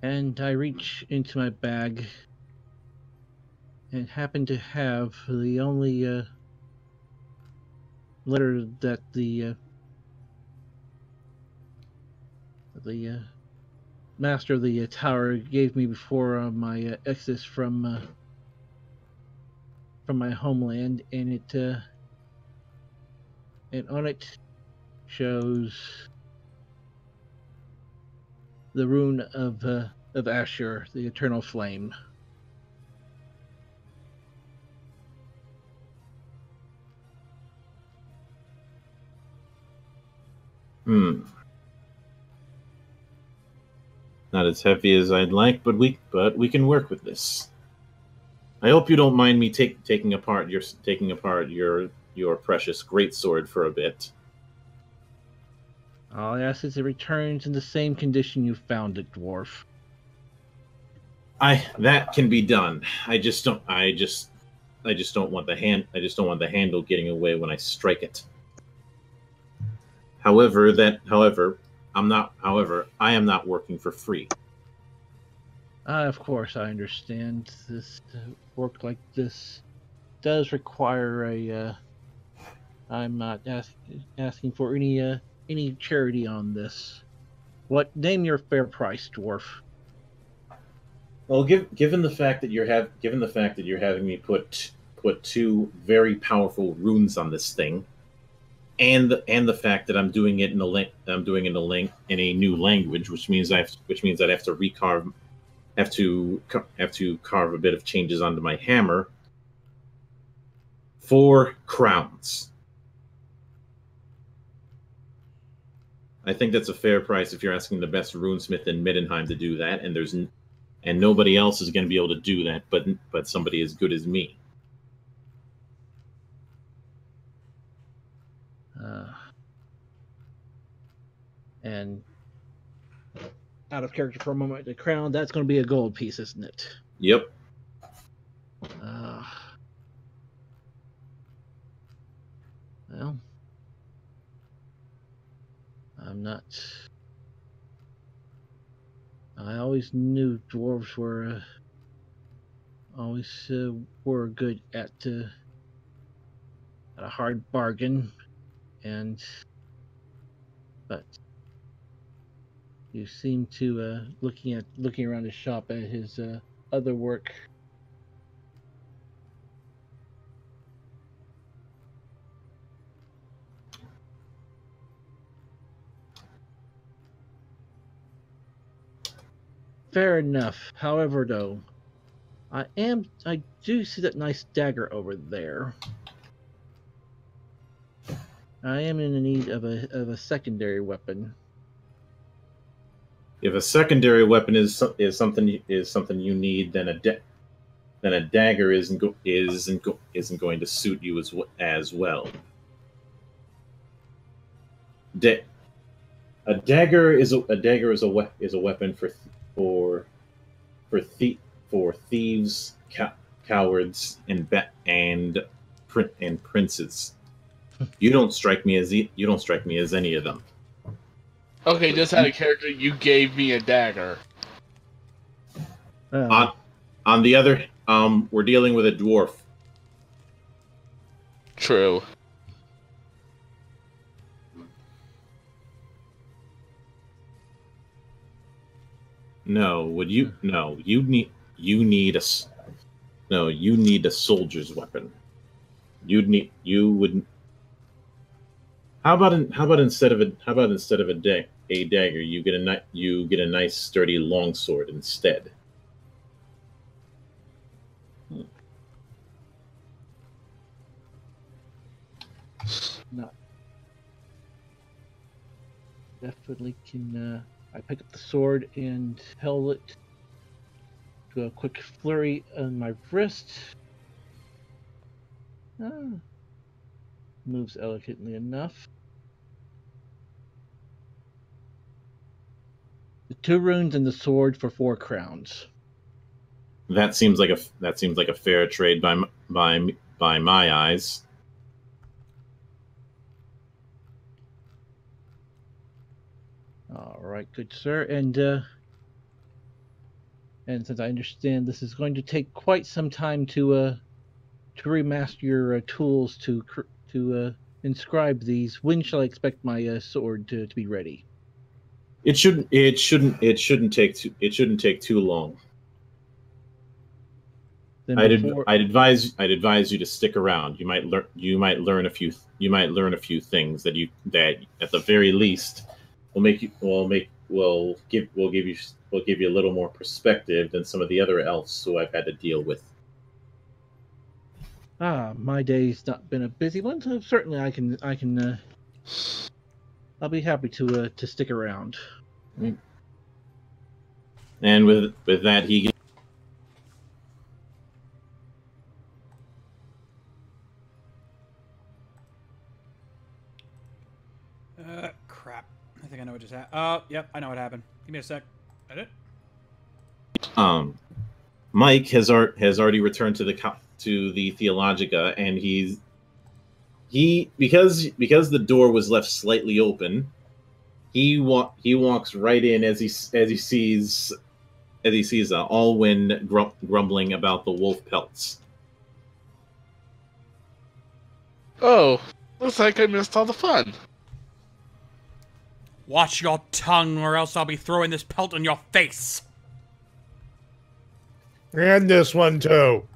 And I reach into my bag and happen to have the only letter that the master of the tower gave me before my exodus from my homeland, and on it shows the rune of Asher, the eternal flame. Not as heavy as I'd like, but we can work with this. I hope you don't mind me taking apart your precious greatsword for a bit. All I ask is it returns in the same condition you found it, dwarf. That can be done. I just don't want the handle getting away when I strike it. However, I am not working for free. Of course, I understand. This work like this does require a. I'm not asking for any charity on this. Name your fair price, dwarf? Well, given the fact that you're having me put two very powerful runes on this thing, and the fact that I'm doing it in a new language, which means I'd have to carve a bit of changes onto my hammer. 4 crowns. I think that's a fair price if you're asking the best runesmith in Middenheim to do that, and nobody else is going to be able to do that, but somebody as good as me. And out of character for a moment, the crown, that's going to be a gold piece, isn't it? Yep. Well, I'm not. I always knew dwarves were were good at a hard bargain, but you seem to looking around his shop at his other work. Fair enough. However, though, I do see that nice dagger over there. I am in need of a secondary weapon. If a secondary weapon is something you need, then a dagger isn't going to suit you as well. A dagger is a weapon for thieves, cowards, and princes. You don't strike me as any of them. Okay, just out of character, you gave me a dagger. On the other, we're dealing with a dwarf. True. No, you need a soldier's weapon. How about instead of a dagger, you get a nice sturdy longsword instead. No. Definitely can. I pick up the sword and held it to a quick flurry on my wrist. Moves elegantly enough. The 2 runes and the sword for 4 crowns. That seems like a fair trade by my eyes. All right, good sir. And since I understand this is going to take quite some time to remaster your tools to inscribe these, when shall I expect my sword to be ready? It shouldn't take too long. Then I'd advise you to stick around. You might learn a few things that at the very least will give you a little more perspective than some of the other elves who I've had to deal with. My day's not been a busy one, so certainly I'll be happy to stick around. And with that, he Crap. I think I know what just happened. Oh, yep, I know what happened. Give me a sec. Edit. Mike has already returned to the Theologica, and because the door was left slightly open, he walks right in as he sees Alwyn grumbling about the wolf pelts. Oh, looks like I missed all the fun. Watch your tongue, or else I'll be throwing this pelt in your face. And this one too.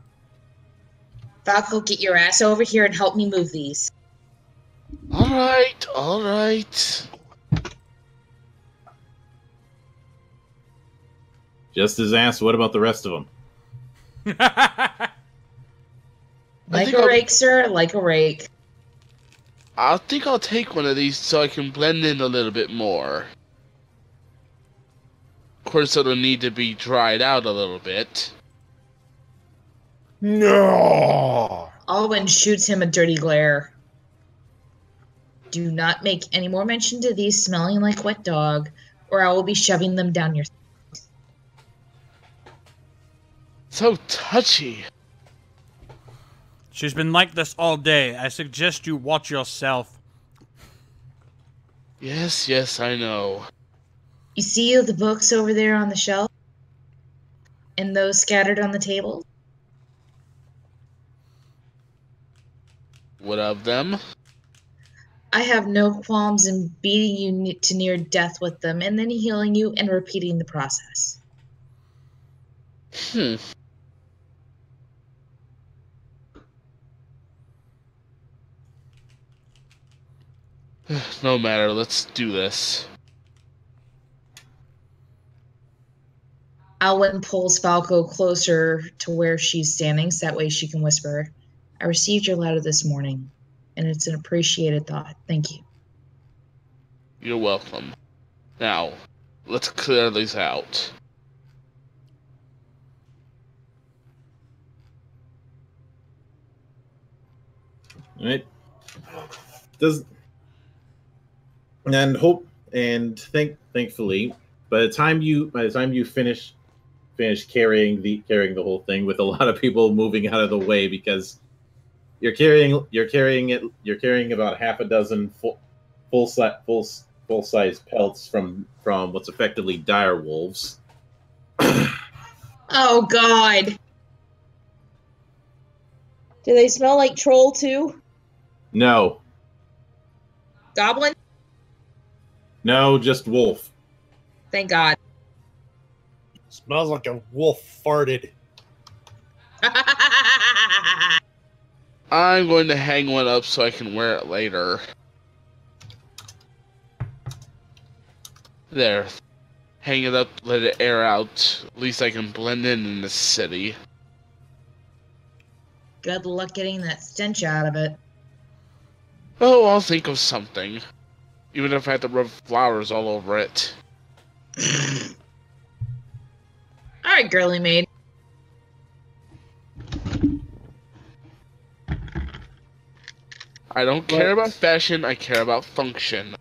Falco, get your ass over here and help me move these. All right. Just as asked, what about the rest of them? Like a rake, sir, like a rake. I think I'll take one of these so I can blend in a little bit more. Of course, it'll need to be dried out a little bit. No! Alwyn shoots him a dirty glare. Do not make any more mention to these smelling like wet dog, or I will be shoving them down your... So touchy. She's been like this all day. I suggest you watch yourself. Yes, I know. You see the books over there on the shelf? And those scattered on the table? What of them? I have no qualms in beating you to near death with them, and then healing you and repeating the process. No matter, let's do this. Alwyn pulls Falco closer to where she's standing so that way she can whisper, I received your letter this morning, and it's an appreciated thought. Thank you. You're welcome. Now, let's clear these out. All right. Thankfully, by the time you finish carrying the whole thing, with a lot of people moving out of the way because you're carrying about half a dozen full size pelts from what's effectively dire wolves. Oh God! Do they smell like troll too? No, Goblin? no, just wolf. Thank God. Smells like a wolf farted. I'm going to hang one up so I can wear it later. There. Hang it up, let it air out. At least I can blend in the city. Good luck getting that stench out of it. Oh, I'll think of something. Even if I have to rub flowers all over it. Alright, girly maid. I don't care about fashion, I care about function.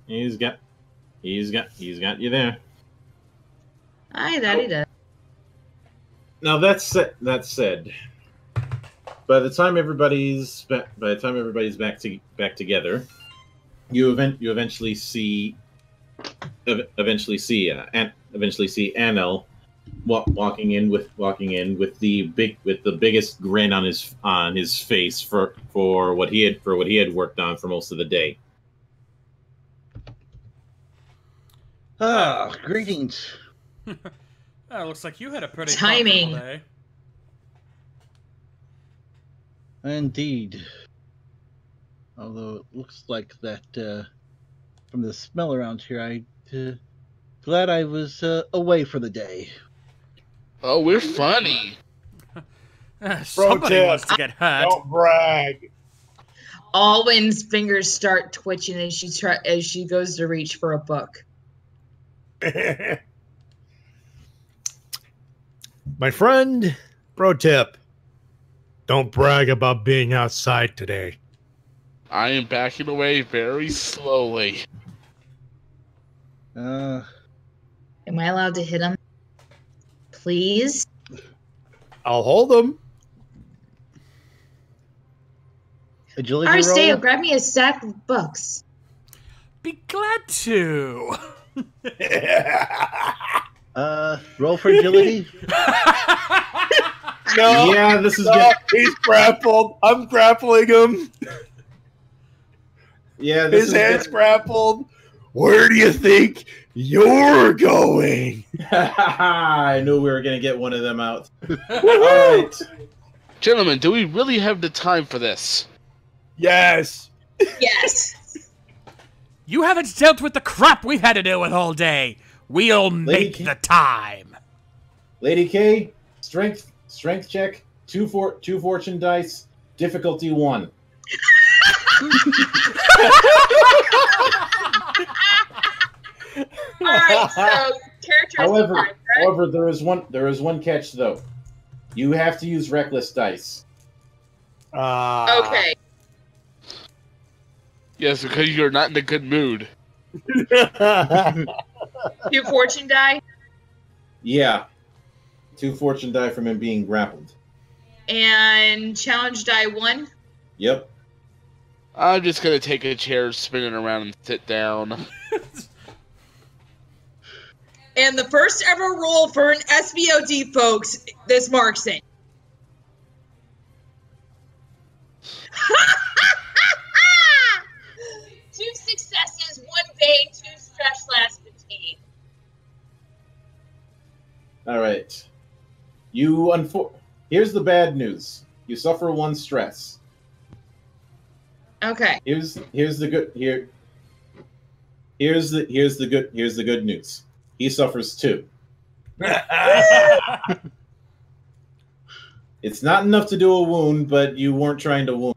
He's got you there. Aye, daddy does. Now that said, by the time everybody's back together, you eventually see Anel walking in with the biggest grin on his face for what he had worked on for most of the day. Greetings. Looks like you had a pretty timing day. Indeed. Although it looks like that, from the smell around here, I'm glad I was away for the day. Oh, we're funny. Somebody wants to get hurt. Don't brag. Alwyn's fingers start twitching as she goes to reach for a book. My friend, pro tip. Don't brag about being outside today. I am backing away very slowly. Am I allowed to hit him? Please? I'll hold him. Agility Arsteo, roll? grab me a stack of books. Be glad to. Roll for agility. No, Yeah, this is no, good. he's grappled. I'm grappling him. Yeah, His hand's grappled. Where do you think you're going? I knew we were gonna get one of them out. All right. Gentlemen, do we really have the time for this? Yes. Yes. You haven't dealt with the crap we've had to deal with all day. We'll make the time. Lady K, strength check, two fortune dice, difficulty 1. Alright, so character However, there is one catch though. You have to use reckless dice. Okay. Yes, because you're not in a good mood. 2 fortune die. Yeah. 2 fortune die from him being grappled. And challenge die 1. Yep. I'm just gonna take a chair, spin it around, and sit down. And the first ever roll for an SBOD, folks, this marks it. 2 successes, 1 pain, 2 stress, last fatigue. All right. Here's the bad news. You suffer 1 stress. Okay. Here's the good here. Here's the good news. He suffers too. It's not enough to do a wound, but you weren't trying to wound.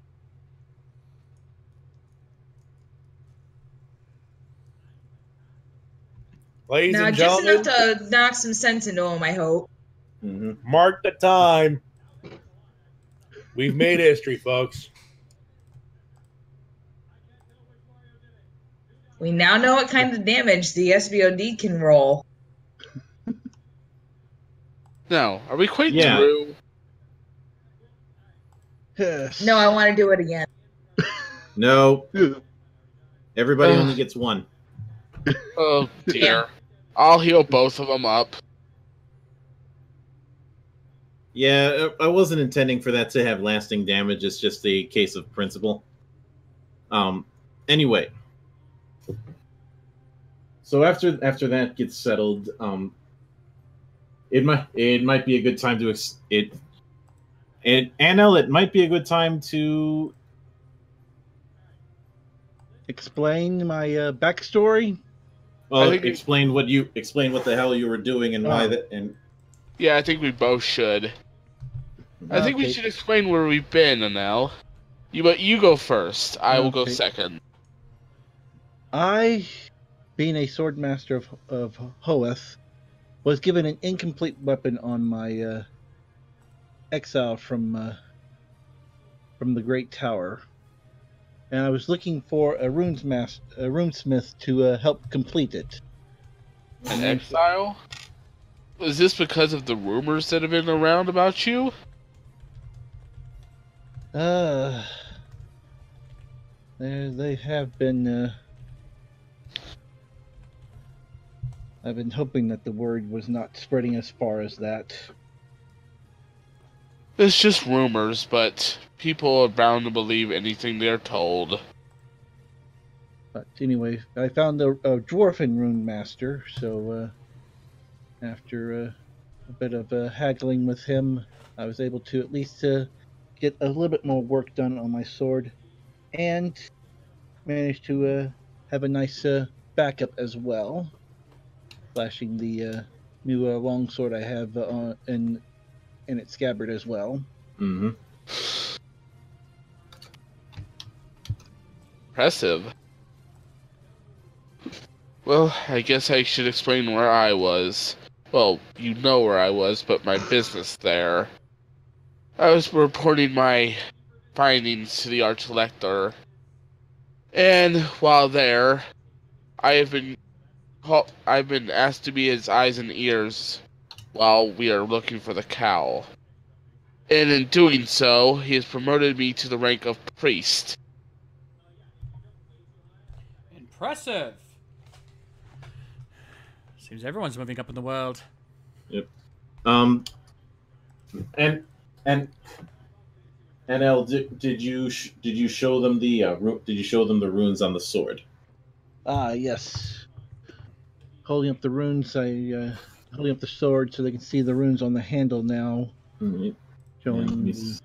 Ladies No, and just gentlemen, enough to knock some sense into him, I hope. mark the time. We've made history, folks. We now know what kind of damage the SBOD can roll. Now, are we quite Yeah. through? Yes. No, I want to do it again. No. Everybody only gets one. Oh dear. I'll heal both of them up. Yeah, I wasn't intending for that to have lasting damage. It's just a case of principle. Anyway. So after that gets settled, it might be a good time to Anel, it might be a good time to Explain my backstory. well, think explain what the hell you were doing and why that and Yeah, I think we both should. I think we Okay. should explain where we've been, Anel. You go first. I will go Okay. second. I, being a sword master of Hoeth, was given an incomplete weapon on my exile from the Great Tower, and I was looking for a runesmith to help complete it. An exile? Is this because of the rumors that have been around about you? They have been. I've been hoping that the word was not spreading as far as that. It's just rumors, but people are bound to believe anything they're told. But anyway, I found a dwarfen rune master, so after a bit of haggling with him, I was able to at least get a little bit more work done on my sword, and managed to have a nice backup as well, flashing the new longsword I have in its scabbard as well. Mm-hmm. Impressive. Well, I guess I should explain where I was. Well, you know where I was, but my business there. I was reporting my findings to the Archlector. And while there, I've been asked to be his eyes and ears while we are looking for the cow. And in doing so, he has promoted me to the rank of priest. Impressive. Seems everyone's moving up in the world. Yep. And El, did you show them the runes on the sword? Yes. Holding up the runes, holding up the sword so they can see the runes on the handle now. Mm-hmm. Showing Yeah, the...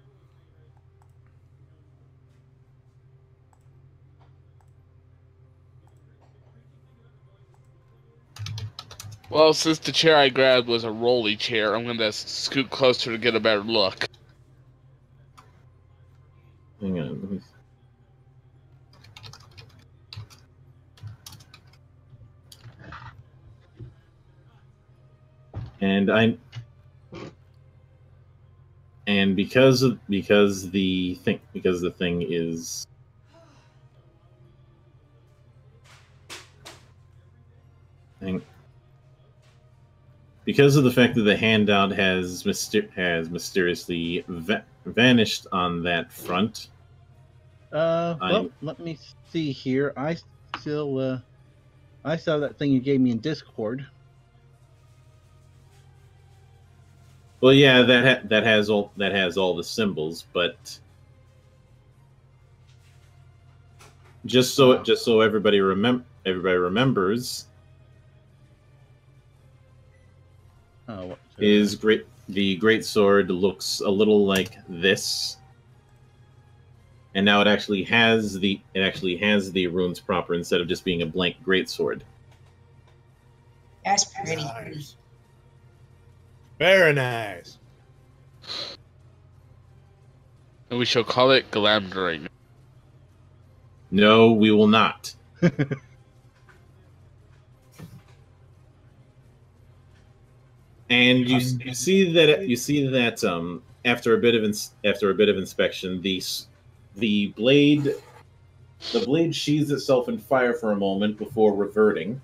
Well, since the chair I grabbed was a rolly chair, I'm going to scoot closer to get a better look. Hang on. Let me... because the thing is because of the fact that the handout has mysteriously vanished on that front. Well, let me see here. I still I saw that thing you gave me in Discord. Well, yeah, that has all the symbols, but just so everybody remembers, the great sword looks a little like this. and now it actually has the runes proper instead of just being a blank greatsword. That's pretty. Nice. Very nice. And we shall call it Glamdring. No, we will not. And you see that after a bit of inspection, the blade sheathes itself in fire for a moment before reverting,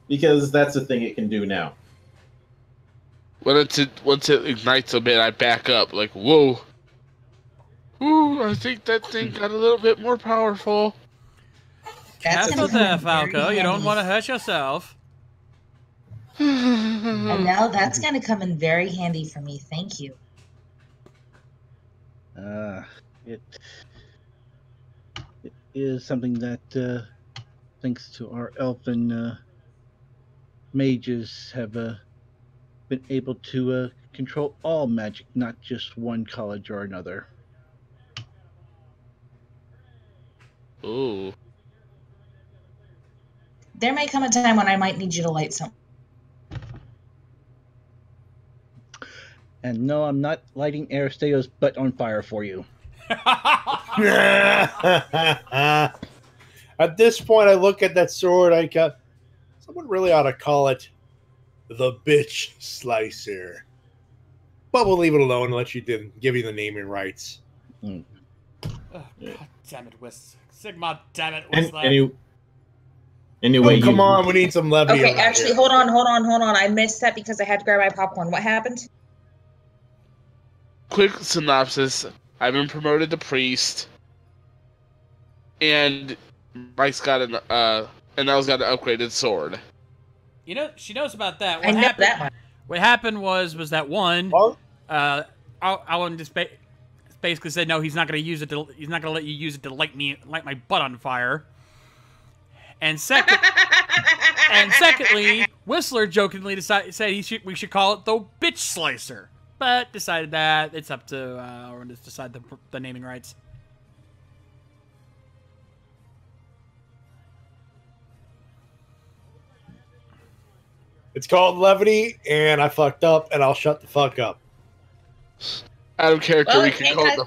because that's the thing it can do now. Once it ignites a bit, I back up like, whoa. Ooh, I think that thing got a little bit more powerful. Careful there, Falco. You don't want to hurt yourself. And now that's going to come in very handy for me. Thank you. It is something that, thanks to our elfin mages, have been able to control all magic, not just one college or another. Ooh. There may come a time when I might need you to light some. And no, I'm not lighting Aristeo's butt on fire for you. At this point, I look at that sword. I got someone really ought to call it the bitch slicer, but we'll leave it alone and let you give you the naming rights. Oh, God damn it, Sigma, damn it, Whistler. Anyway, come on, we need some levity. Okay, actually, here. hold on. I missed that because I had to grab my popcorn. What happened? Quick synopsis. I've been promoted to priest. And Mike's got and Elle's got an upgraded sword. You know, she knows about that. I know that one. What happened was that one, Alan just basically said, no, he's not going to use it. He's not going to let you use it to light my butt on fire. And secondly, Whistler jokingly said we should call it the bitch slicer, but decided that it's up to or just decide the naming rights. It's called levity, and I fucked up, and I'll shut the fuck up. Out of character, Well, we can call it the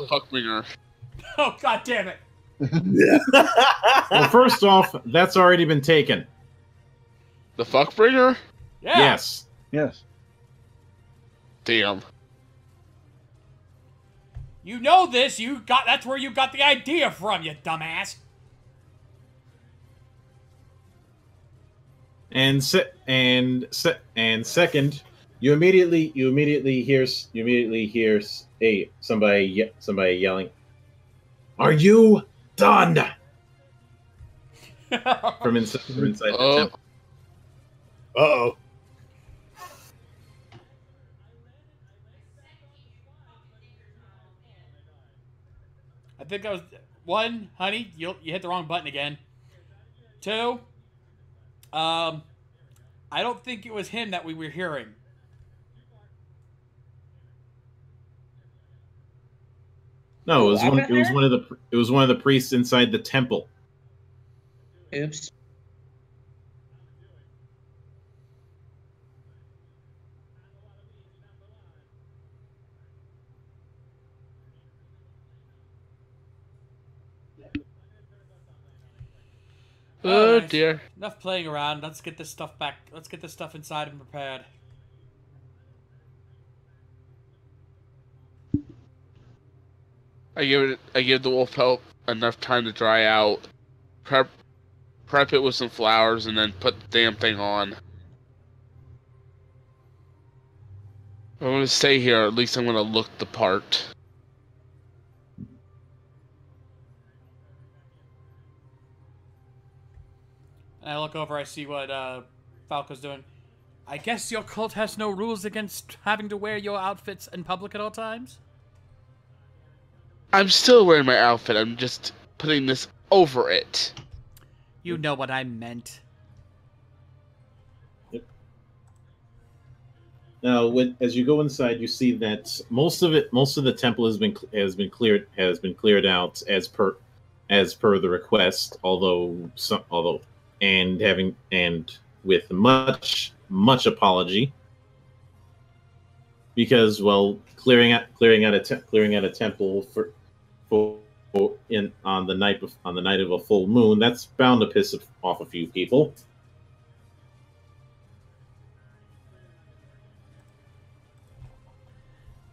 fuckbringer. Oh, God damn it! Well, first off, that's already been taken. The fuckbringer? Yeah. Yes. Yes. Damn. You know this. That's where you got the idea from, you dumbass. And second, you immediately hear somebody yelling, "Are you done?" from inside the temple. Uh-oh. I think I was one, honey. You hit the wrong button again. Two. I don't think it was him that we were hearing. No, it was one of the priests inside the temple. Oops. Oh dear. Enough playing around. Let's get this stuff back. Let's get this stuff inside and prepared. I give the wolf pelt enough time to dry out. Prep it with some flowers and then put the damn thing on. I'm gonna stay here, at least I'm gonna look the part. And I look over, I see what Falco's doing. I guess your cult has no rules against having to wear your outfits in public at all times? I'm still wearing my outfit, I'm just putting this over it. You know what I meant. Yep. Now, as you go inside, you see that most of the temple has been cleared out as per the request. Although with much apology, because clearing out a temple on the night of a full moon, that's bound to piss off a few people.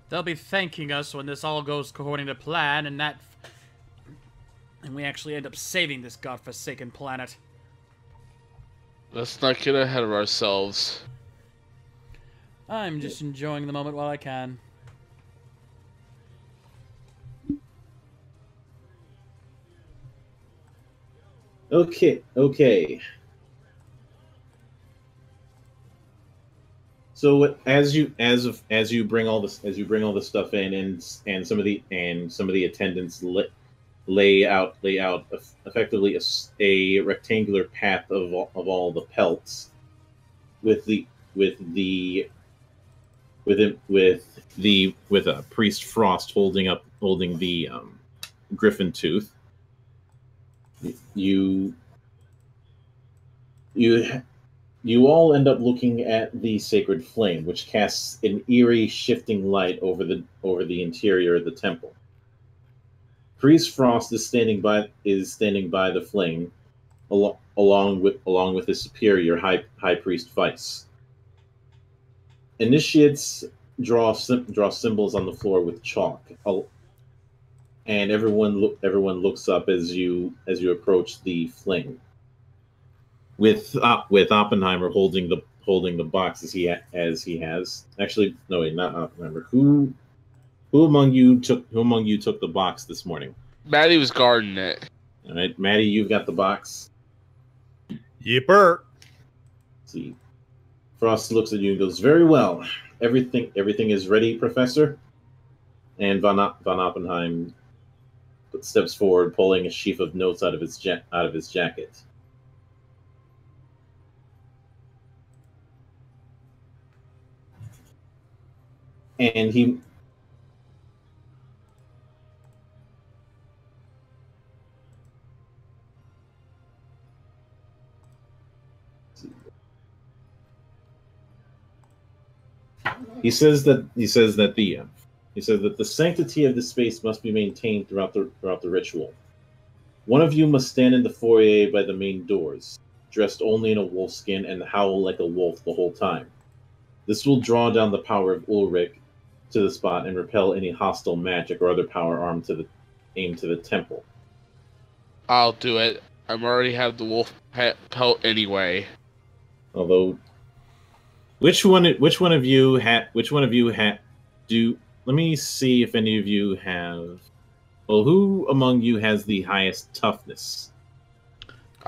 They'll be thanking us when this all goes according to plan, and we actually end up saving this godforsaken planet. Let's not get ahead of ourselves. I'm just enjoying the moment while I can. Okay. So as you bring all this stuff in, and some of the attendants lay out effectively a rectangular path of all the pelts with a priest Frost holding the griffin tooth. You all end up looking at the sacred flame, which casts an eerie, shifting light over the interior of the temple. Priest Frost is standing by the flame, along with his superior, High Priest Vice. Initiates draw symbols on the floor with chalk, and everyone looks up as you approach the flame. With Oppenheimer holding the box as he has. Actually, no, wait, not Oppenheimer. Who among you took the box this morning? Matty was guarding it. All right, Matty, you've got the box. Yipper. See, Frost looks at you and goes, "Very well. Everything is ready, Professor." And von Oppenheim steps forward, pulling a sheaf of notes out of his jacket. And he says that the sanctity of the space must be maintained throughout the ritual. One of you must stand in the foyer by the main doors, dressed only in a wolfskin, and howl like a wolf the whole time. This will draw down the power of Ulrich to the spot and repel any hostile magic or other power aimed to the temple. I'll do it. I'm already have the wolf pelt anyway. Although, which one of you do? Let me see if any of you have. Well, who among you has the highest toughness?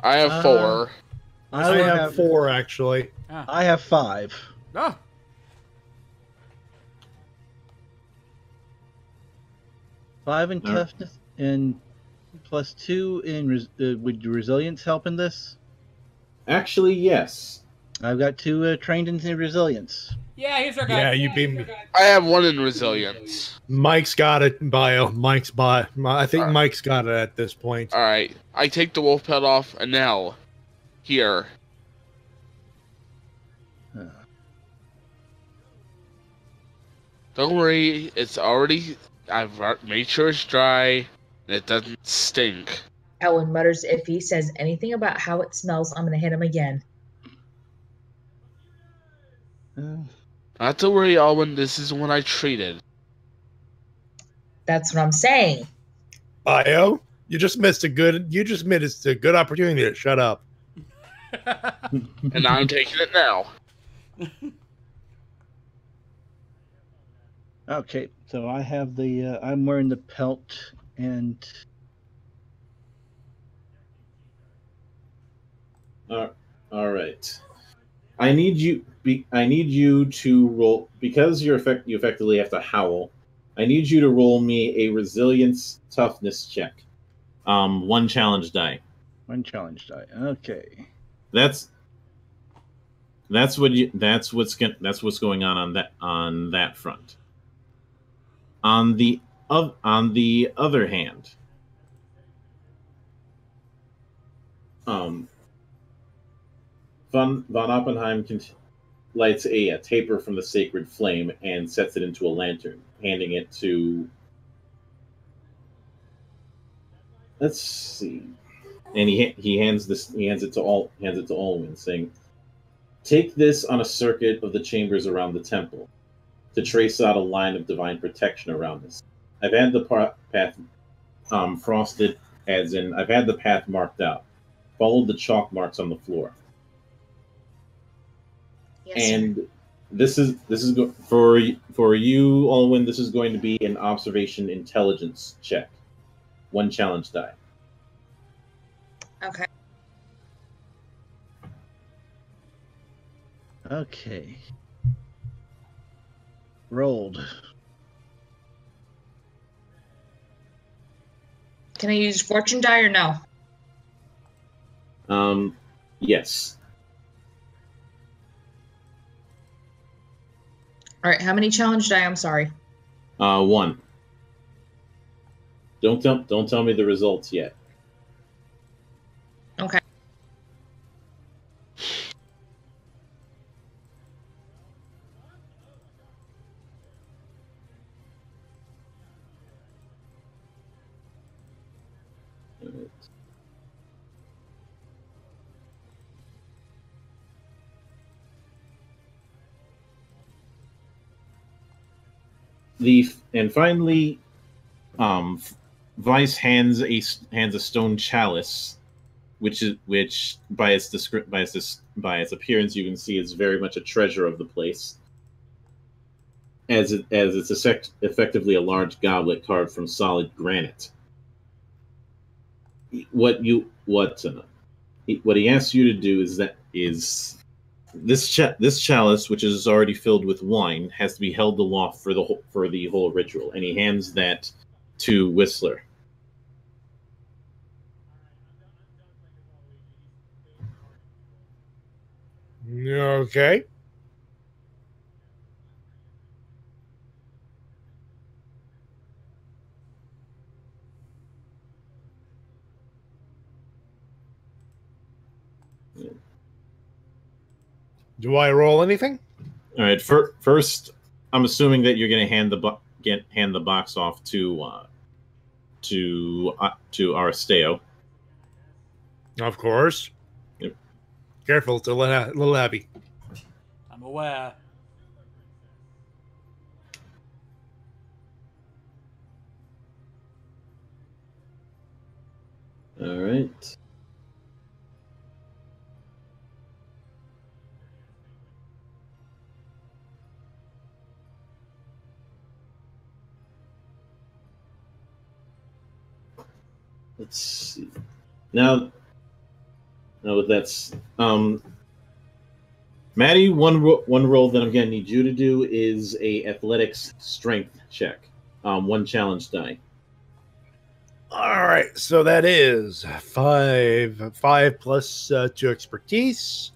I have 4. I have 4 actually. I have 5. Oh. Five in toughness and +2 in would resilience help in this? Actually, yes. I've got 2 trained in resilience. Yeah, he's our guy. Yeah, you beat me. I have 1 in resilience. Mike's got it, Bio. I think Mike's got it at this point. All right, I take the wolf pelt off, and now, here. Don't worry, it's already. I've made sure it's dry and it doesn't stink. Ellen mutters, "If he says anything about how it smells, I'm going to hit him again." Not to worry, Alwyn. This is one I treated. That's what I'm saying. Bio, you just missed a good opportunity to shut up. And I'm taking it now. Okay, so I have the I'm wearing the pelt and all right. I need you to roll, because you effectively have to howl. I need you to roll me a resilience toughness check. 1 challenge die. 1 challenge die. Okay. That's that's what's going on that front. On the other hand, von Oppenheim lights a taper from the sacred flame and sets it into a lantern, handing it to. Let's see, and he hands it to Alwyn, saying, "Take this on a circuit of the chambers around the temple, to trace out a line of divine protection around this. I've had the path frosted, as in I've had the path marked out. Follow the chalk marks on the floor." Yes, and sir. this is for you, Alwyn. This is going to be an observation intelligence check. 1 challenge die. Okay. Okay. Rolled. Can I use fortune die or no? Yes. All right. How many challenge die? I'm sorry. 1. Don't tell me the results yet. Okay. And finally, Vice hands a stone chalice, which by its appearance you can see is very much a treasure of the place, as it's effectively a large goblet carved from solid granite. What he asks you to do is this chalice, which is already filled with wine, has to be held aloft for the whole ritual, and he hands that to Whistler. Okay. Do I roll anything? All right. First, I'm assuming that you're going to hand the box off to Aristeo. Of course. Yep. Careful, it's a little heavy. I'm aware. All right. Let's see. Now that's Matty. One roll that I'm going to need you to do is a athletics strength check. 1 challenge die. All right, so that is 5 plus 2 expertise.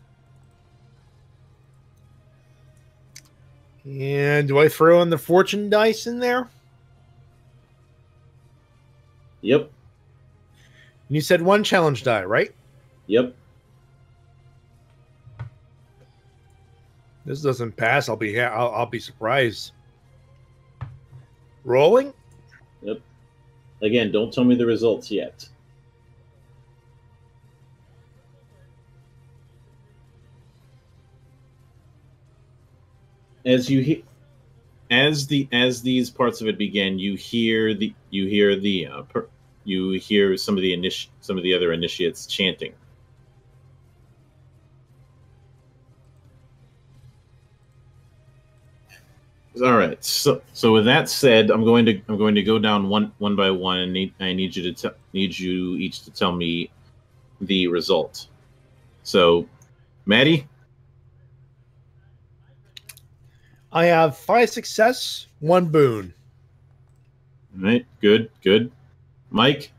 And do I throw in the fortune dice in there? Yep. You said 1 challenge die, right? Yep. This doesn't pass. I'll be surprised. Rolling. Yep. Again, don't tell me the results yet. As these parts of it begin, you hear some of the other initiates chanting. All right. So with that said, I'm going to go down one by one, and I need you each to tell me the result. So, Matty, I have 5 success, 1 boon. all right, good. Mike,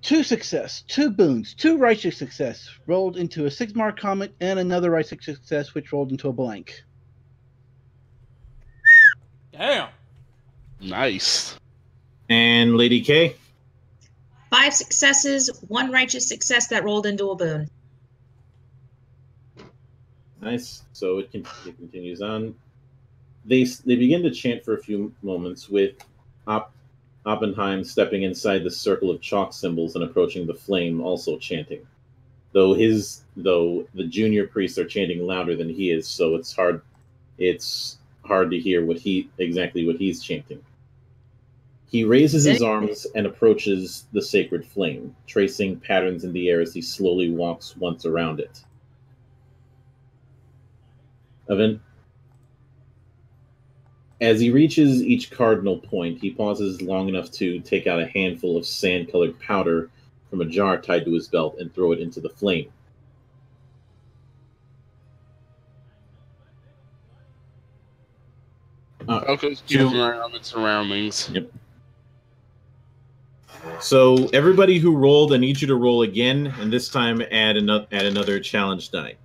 2 success, 2 boons, 2 righteous success rolled into a 6-mark comet, and another righteous success which rolled into a blank. Damn. Nice. And Lady K? 5 successes, 1 righteous success that rolled into a boon. Nice. So it continues on. They begin to chant for a few moments, with Oppenheim stepping inside the circle of chalk symbols and approaching the flame, also chanting. Though the junior priests are chanting louder than he is, so it's hard to hear exactly what he's chanting. He raises his arms and approaches the sacred flame, tracing patterns in the air as he slowly walks once around it. As he reaches each cardinal point, he pauses long enough to take out a handful of sand-colored powder from a jar tied to his belt and throw it into the flame. Falco's keeping an eye on its surroundings. Yep. So everybody who rolled, I need you to roll again, and this time add another challenge die.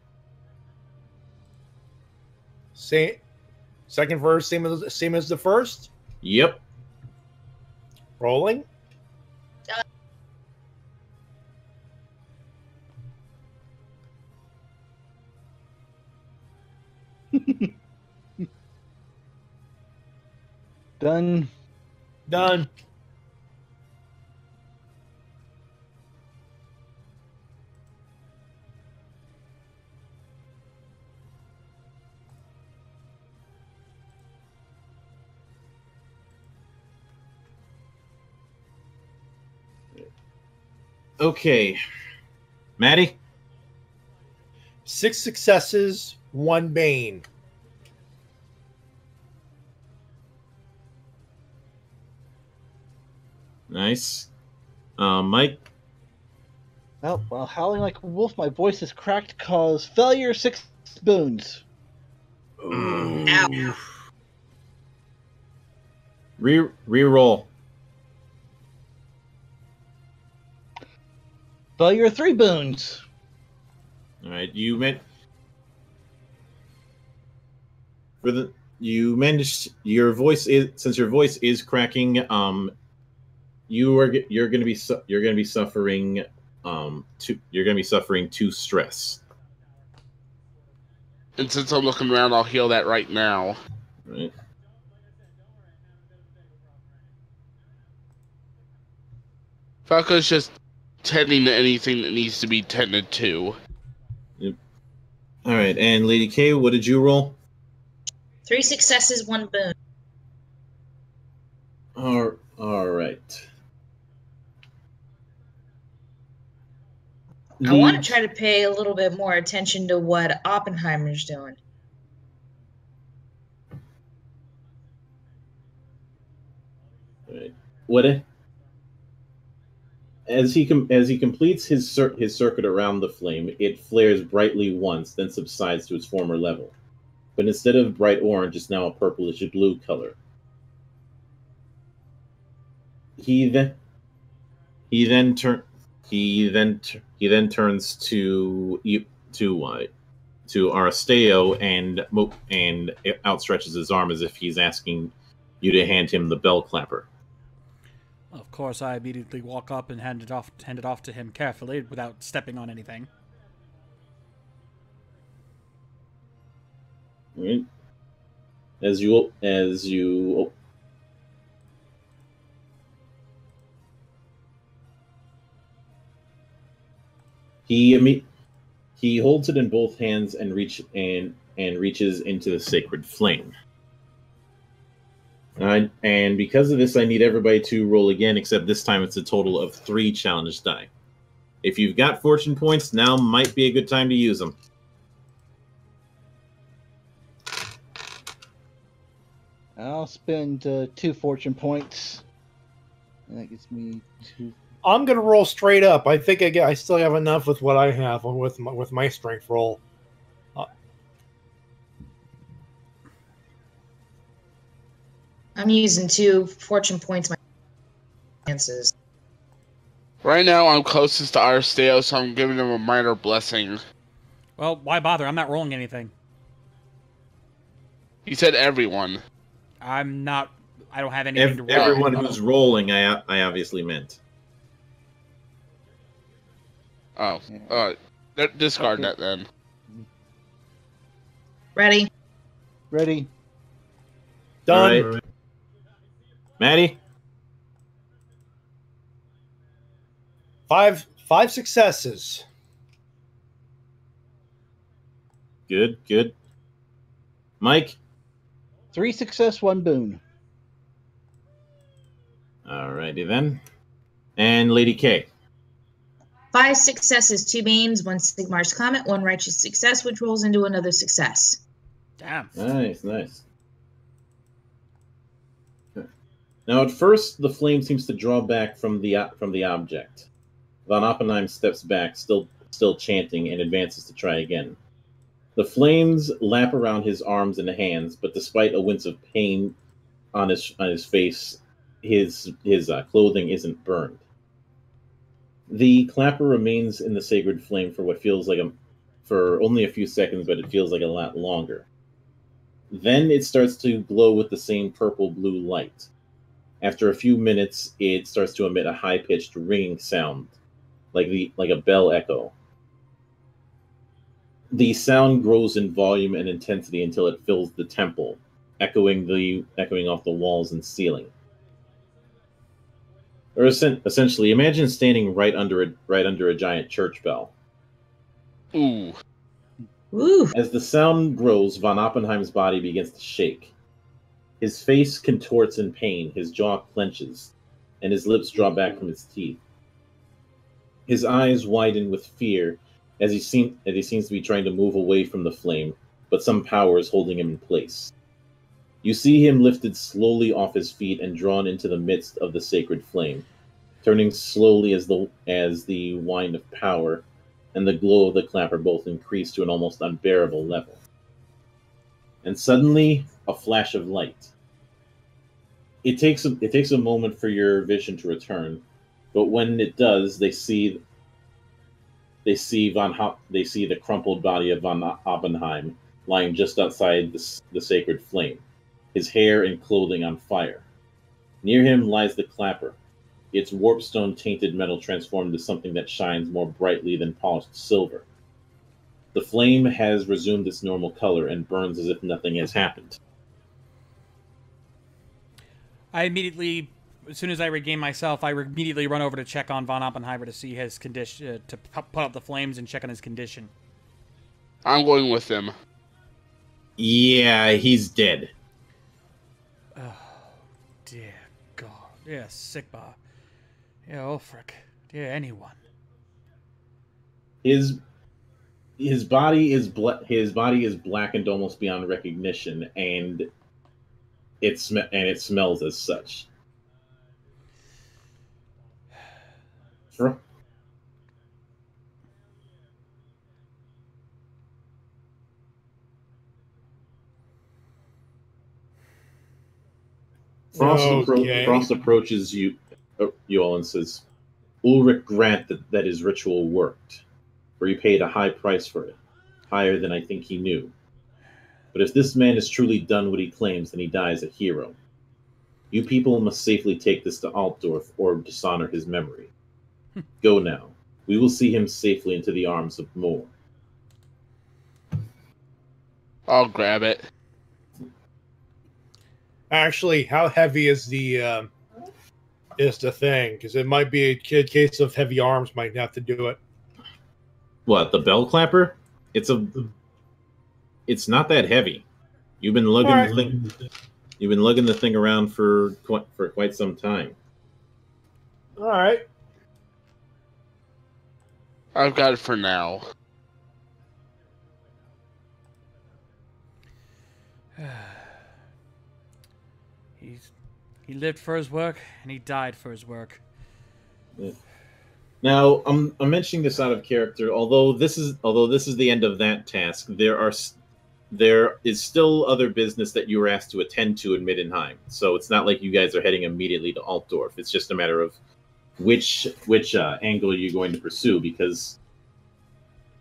Second verse, same as the first. Yep. Rolling. Done. Done. Okay. Matty? 6 successes, 1 bane. Nice. Mike? Well, while howling like a wolf, my voice is cracked, cause failure 6 boons. Ow. Re-roll. Failure 3 boons. All right, you managed. Your voice is cracking. You're going to be suffering 2 stress. And since I'm looking around, I'll heal that right now. Right. Falco's just tending to anything that needs to be tended to. Yep. All right, and Lady K, what did you roll? 3 successes, 1 boon. All right. I want to try to pay a little bit more attention to what Oppenheimer's doing. All right. As he completes his circuit around the flame, it flares brightly once, then subsides to its former level. But instead of bright orange, it's now a purplish blue color. He then turns to Aristeo and outstretches his arm as if he's asking you to hand him the bell clapper. Of course, I immediately walk up and hand it off to him carefully without stepping on anything. All right. As you he holds it in both hands and reaches into the sacred flame. And because of this, I need everybody to roll again, except this time it's a total of 3 challenge die. If you've got fortune points, now might be a good time to use them. I'll spend 2 fortune points. And that gets me 2. I'm gonna roll straight up. I think I still have enough with what I have with my strength roll. I'm using 2 fortune points. My chances. Right now, I'm closest to Arsteo, so I'm giving him a minor blessing. Well, why bother? I'm not rolling anything. He said everyone. I'm not. I don't have anything to roll. Everyone who's rolling, I obviously meant. Oh, discard that then. Ready? Ready. Done. All right. Matty? Five successes. Good, good. Mike? 3 success, 1 boon. Alrighty then. And Lady K? 5 successes, 2 beams, 1 Sigmar's Comet, 1 righteous success, which rolls into another success. Damn. Nice, nice. Now, at first, the flame seems to draw back from the object. Von Oppenheim steps back, still chanting, and advances to try again. The flames lap around his arms and hands, but despite a wince of pain on his face, his clothing isn't burned. The clapper remains in the sacred flame for what feels like for only a few seconds, but it feels like a lot longer. Then it starts to glow with the same purple-blue light. After a few minutes, it starts to emit a high-pitched ringing sound, like a bell echo. The sound grows in volume and intensity until it fills the temple, echoing off the walls and ceiling. Or essentially, imagine standing right under a giant church bell. Ooh. Ooh. As the sound grows, von Oppenheim's body begins to shake. His face contorts in pain, his jaw clenches, and his lips draw back from his teeth. His eyes widen with fear as he seems to be trying to move away from the flame, but some power is holding him in place. You see him lifted slowly off his feet and drawn into the midst of the sacred flame, turning slowly as the wind of power and the glow of the clapper both increase to an almost unbearable level. And suddenly, a flash of light. It takes a moment for your vision to return, but when it does, they see the crumpled body of von Oppenheim lying just outside the sacred flame, his hair and clothing on fire. Near him lies the clapper, its warpstone-tainted metal transformed into something that shines more brightly than polished silver. The flame has resumed its normal color and burns as if nothing has happened. I immediately, as soon as I regain myself, I immediately run over to check on von Oppenheimer to see his condition, to put out the flames and check on his condition. I'm going with him. Yeah, he's dead. Oh, dear God. Yeah, Sigmar. Yeah, Ulfric. Yeah, anyone. His body is blackened almost beyond recognition, and it smells as such. Frost approaches you all and says, "Ulrich grant that his ritual worked, for he paid a high price for it, higher than I think he knew. But if this man has truly done what he claims, then he dies a hero. You people must safely take this to Altdorf or dishonor his memory. Go now. We will see him safely into the arms of Moor." I'll grab it. Actually, how heavy is the thing? Because it might be a case of heavy arms might have to do it. What, the bell clapper? It's not that heavy. You've been lugging the thing. You've been lugging the thing around for quite some time. All right. I've got it for now. He lived for his work, and he died for his work. Yeah. Now, I'm mentioning this out of character. Although this is the end of that task, there is still other business that you were asked to attend to in Middenheim. So it's not like you guys are heading immediately to Altdorf. It's just a matter of which angle are you going to pursue, because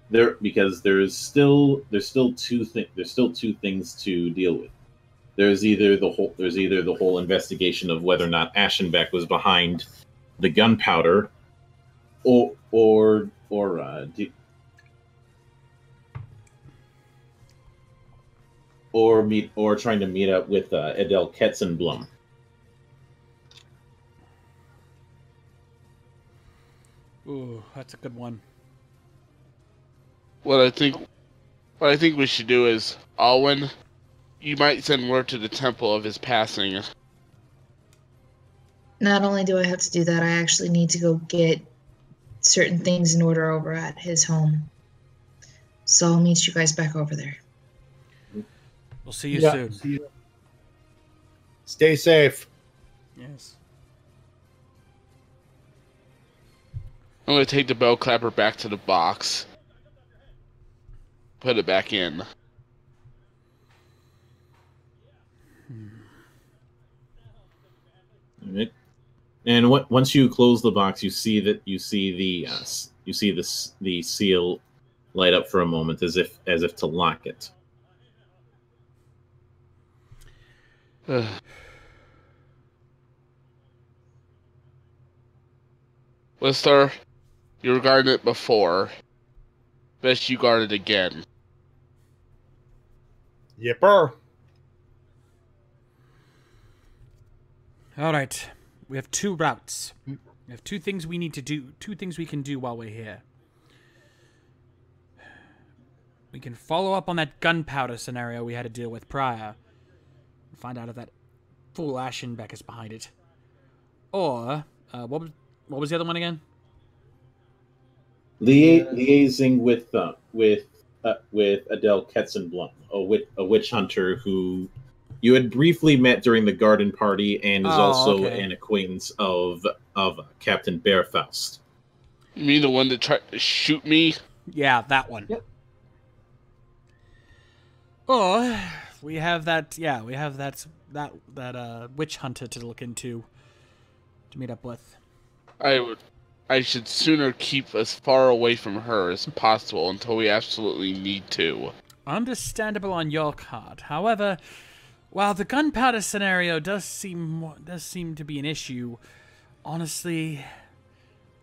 there's still two things to deal with. There's either the whole investigation of whether or not Ashenbeck was behind the gunpowder, or trying to meet up with Adele Ketzenblum. Ooh, that's a good one. What I think we should do is, Alwyn, you might send word to the temple of his passing. Not only do I have to do that, I actually need to go get certain things in order over at his home. So I'll meet you guys back over there. We'll see you soon. See you. Stay safe. Yes. I'm going to take the bell clapper back to the box. Put it back in. Right. And once you close the box, you see the seal light up for a moment, as if to lock it. Lister, you guarded it before. Best you guard it again. Yipper. All right. We have two routes. We have two things we need to do. Two things we can do while we're here. We can follow up on that gunpowder scenario we had to deal with prior. And find out if that fool Ashenbeck is behind it. Or, what was the other one again? Liaising with Adele Ketzenblum, a witch hunter who you had briefly met during the garden party, and is also an acquaintance of Captain Bearfaust. You mean the one that tried to shoot me? Yeah, that one. Yep. Or we have that. Yeah, we have that witch hunter to look into, to meet up with. I should sooner keep as far away from her as possible until we absolutely need to. Understandable on your part. However, while the gunpowder scenario does seem to be an issue, honestly,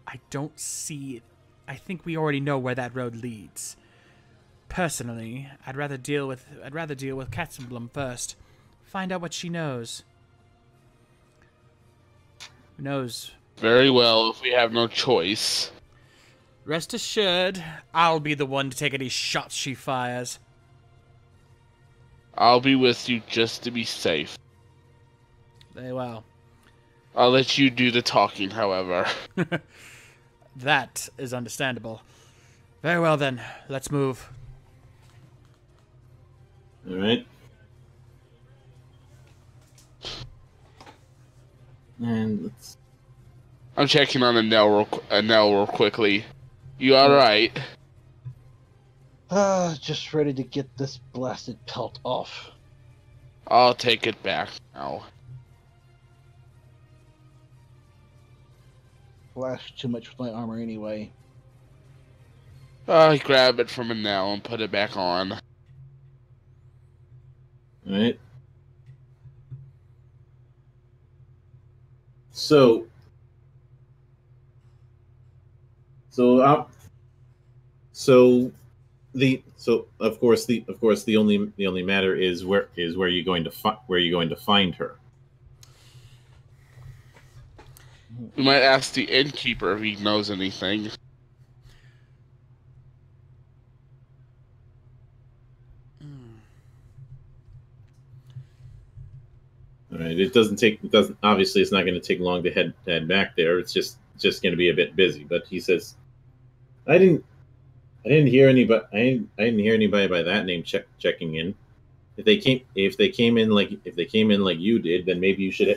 I don't see it. I think we already know where that road leads. Personally, I'd rather deal with Katzenblum first. Find out what she knows. Who knows? Very well, if we have no choice. Rest assured, I'll be the one to take any shots she fires. I'll be with you just to be safe. Very well. I'll let you do the talking, however. That is understandable. Very well then, let's move. All right. And let's. I'm checking on Anel real quickly. You alright? Just ready to get this blasted pelt off. I'll take it back now. Flash too much with my armor anyway. I grab it from Anel and put it back on. All right. So of course the only matter is where you're going to find her. We might ask the innkeeper if he knows anything. All right. Obviously it's not going to take long to head back there. It's just going to be a bit busy. But he says, I didn't hear anybody. I didn't hear anybody by that name checking in. If they came in like you did, then maybe you should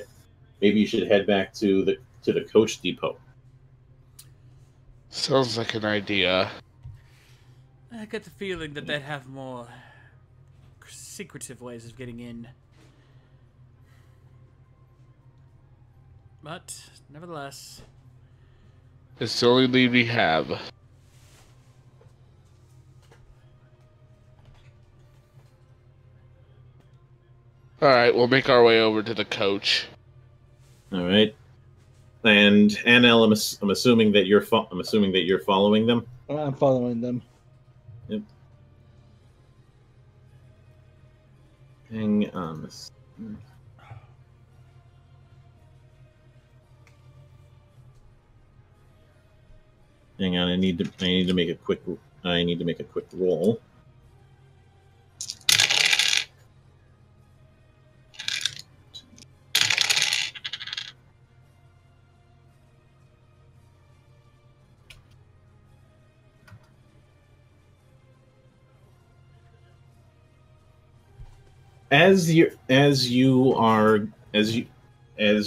head back to the coach depot. Sounds like an idea. I get the feeling that they'd have more secretive ways of getting in. But, nevertheless, It's the only lead we have. Alright, we'll make our way over to the coach. All right. And Anel, I'm assuming that you're following them. I'm following them. Yep. Hang on. Hang on. I need to make a quick roll. As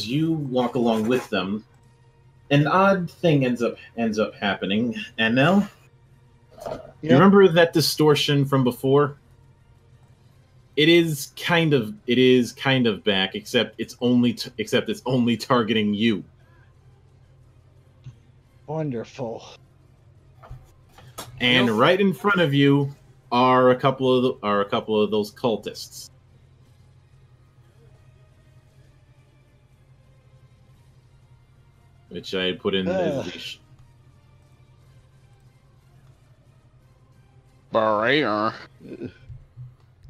you walk along with them, an odd thing ends up happening. And now, you remember that distortion from before? It is kind of back, except it's only targeting you. Wonderful. And right in front of you are a couple of those cultists. Which I put in as Barrier.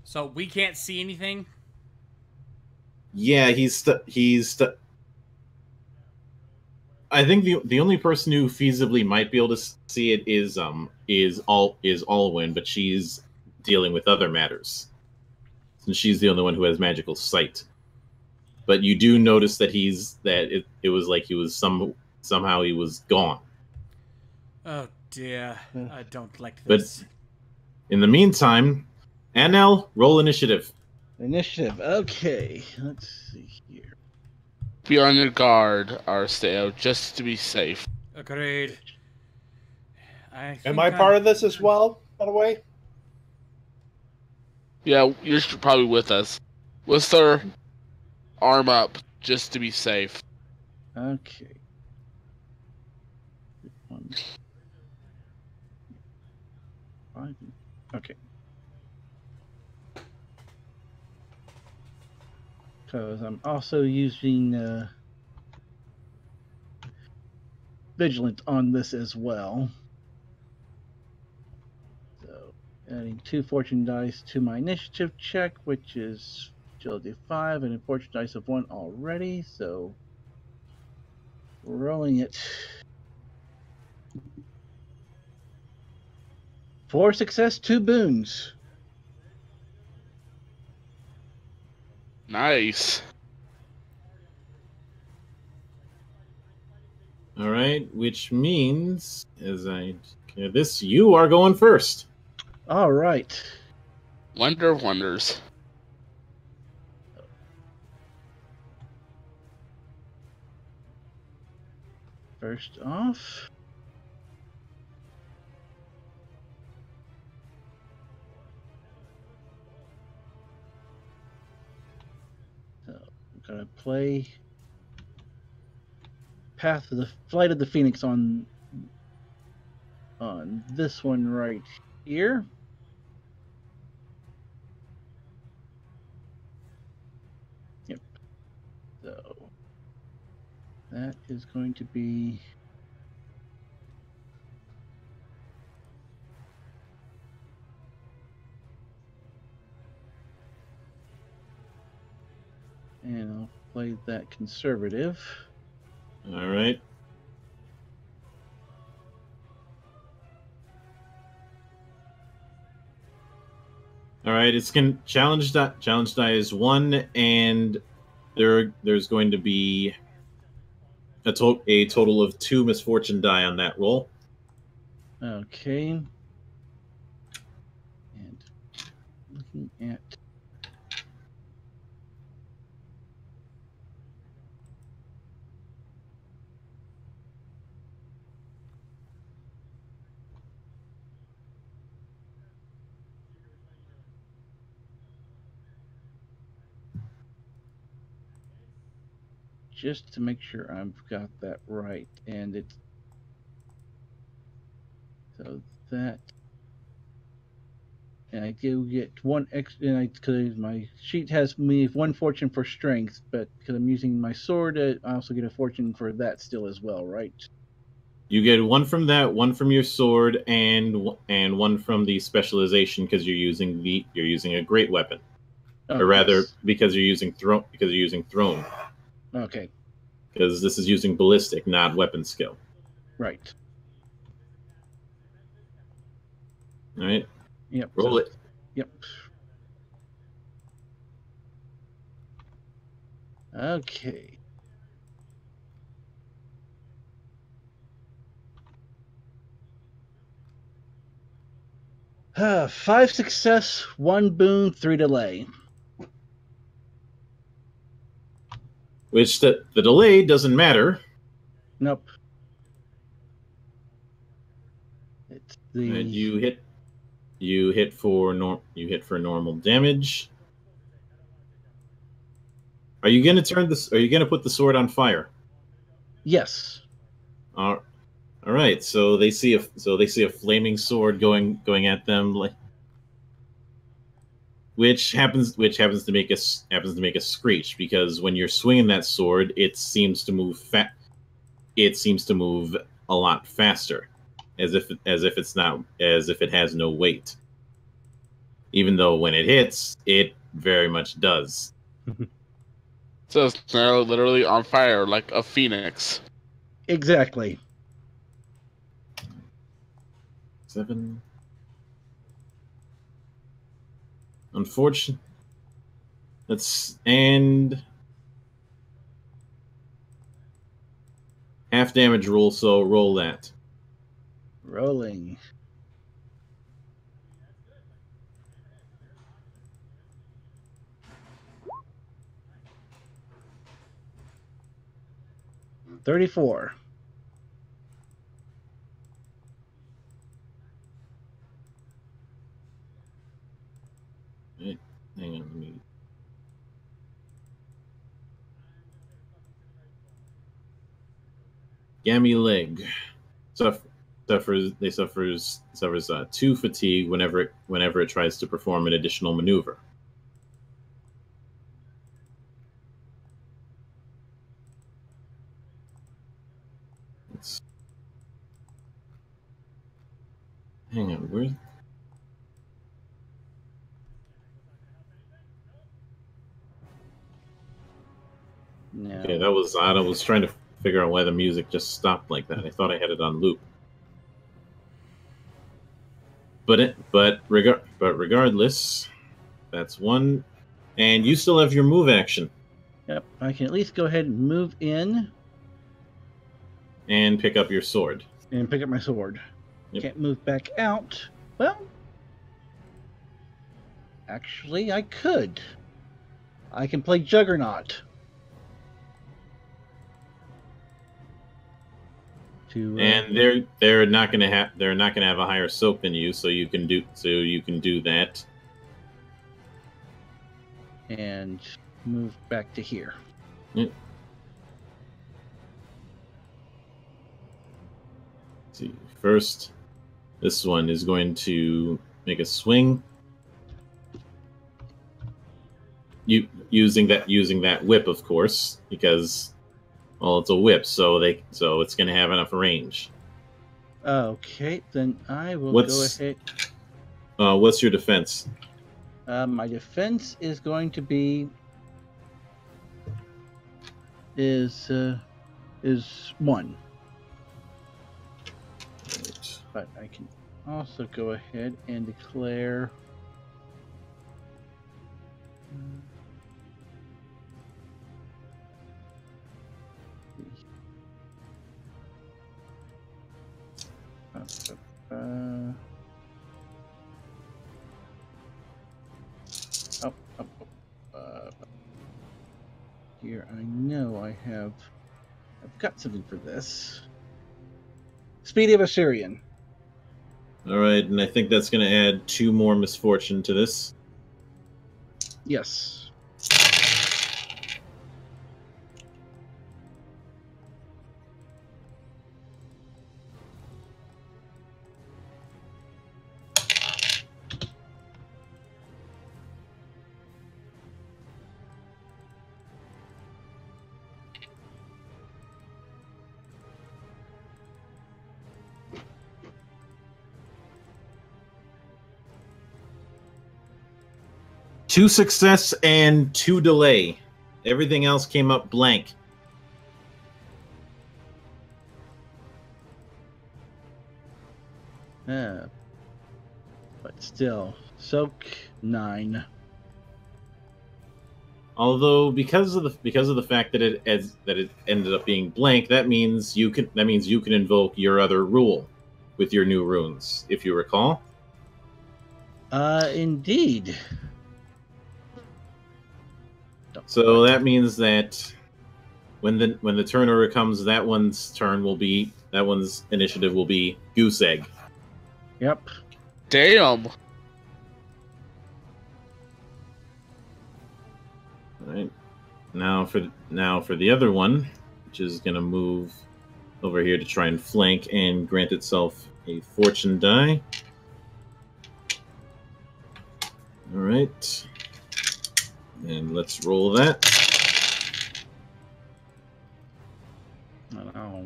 So we can't see anything? Yeah, I think the only person who feasibly might be able to see it is Alwyn, but she's dealing with other matters. Since she's the only one who has magical sight. But you do notice that it was like he was somehow he was gone. Oh dear, I don't like this. But in the meantime, Anel, roll initiative. Initiative. Okay, let's see here. Be on your guard, Arsteo, just to be safe. Agreed. Am I part of this as well, by the way? Yeah, you're probably with us. With our arm up, just to be safe. Okay. Okay. Because I'm also using Vigilant on this as well. So, adding 2 fortune dice to my initiative check, which is agility 5, and a fortune dice of 1 already, so rolling it. 4 success, 2 boons. Nice. All right, which means you are going first. All right. Wonder of wonders. First off, so I'm gonna play Path of the Flight of the Phoenix on this one right here. Yep. So that is going to be and I'll play that conservative. All right. All right, it's going challenge die is 1, and there's going to be a total of 2 misfortune die on that roll. Okay. And looking at just to make sure I've got that right, and it's So that, and I do get one extra, and because my sheet has me 1 fortune for strength, but because I'm using my sword, I also get a fortune for that still as well, right? You get 1 from that, 1 from your sword, and 1 from the specialization because you're using a great weapon, Oh, or rather, yes. because you're using thrown. Okay, Because this is using ballistic, not weapon skill. right. All right, Yep. roll so- it. Yep. Okay. Five success, 1 boon, 3 delay. Which the delay doesn't matter. Nope. It's the Right, you hit for normal damage. Are you gonna Are you gonna put the sword on fire? yes. All right. So they see a flaming sword going at them, like, which happens to make a screech, because when you're swinging that sword, it seems to move a lot faster, as if it has no weight. Even though when it hits, it very much does. So it's now literally on fire like a phoenix. Exactly. 7. Unfortunate. And half damage rule, so roll that. Rolling. $34. Right. Hang on, let me. Gammy leg suffers 2 fatigue whenever it tries to perform an additional maneuver. Hang on, where? No. Okay, that was odd. I was trying to figure out why the music just stopped like that. I thought I had it on loop. But regardless, that's 1, and you still have your move action Yep. I can at least go ahead and move in and pick up your sword. and pick up my sword. Yep. Can't move back out. Well, actually, I could. I can play Juggernaut. And they're not gonna have a higher soak than you, so you can do that. And move back to here. Yep. Let's see, first, this one is going to make a swing. Using that whip, of course, because, well, it's a whip, so it's going to have enough range. Okay, then I will go ahead. What's your defense? My defense is going to be is 1. Right. But I can also go ahead and declare. Here, I know I've got something for this. Speedy of Assyrian. All right, and I think that's going to add 2 more misfortune to this. Yes. 2 success and 2 delay. Everything else came up blank. But still, soak 9. Although because of the fact that it ended up being blank, that means you can invoke your other rule with your new runes, if you recall. Indeed. So that means that when the turn order comes, that one's initiative will be Goose Egg. Yep. Damn. All right. Now for the other one, which is gonna move over here to try and flank and grant itself a fortune die. All right. And let's roll that. Oh.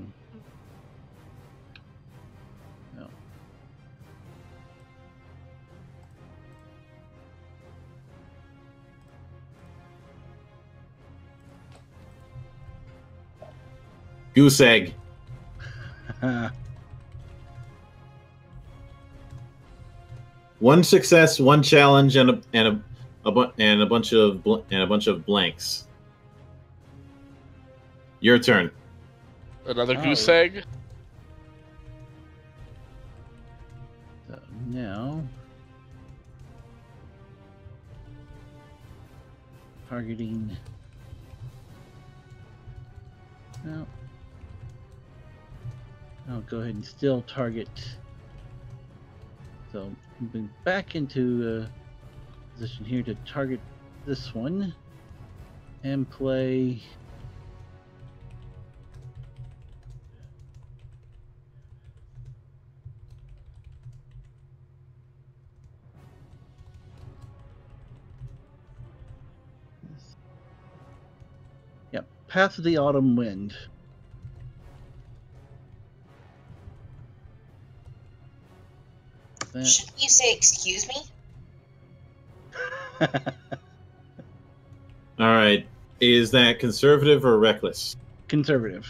No. Goose Egg. One success, one challenge, and a bunch of blanks. Your turn. Another goose egg? So now, targeting. No. I'll go ahead and still target. So moving back into position here to target this one and play. Yep, Path of the Autumn Wind. Shouldn't you say excuse me? All right. Is that conservative or reckless? Conservative.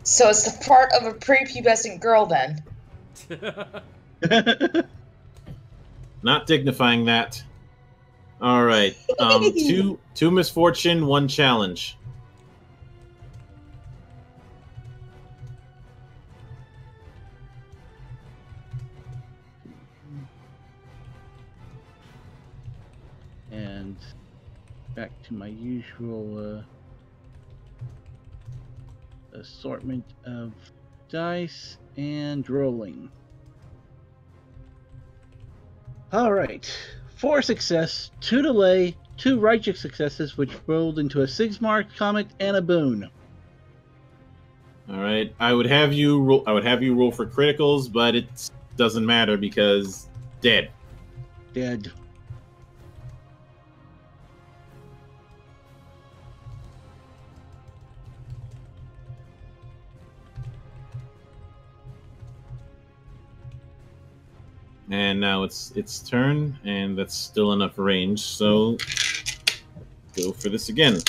So it's the part of a prepubescent girl then. Not dignifying that. All right. 2 misfortune, 1 challenge. And back to my usual assortment of dice and rolling. All right, 4 success, 2 delay, 2 righteous successes, which rolled into a Sigmar comet and a boon. All right. I would have you roll for criticals, but it doesn't matter because dead. Dead. And now it's turn, and that's still enough range, so go for this again.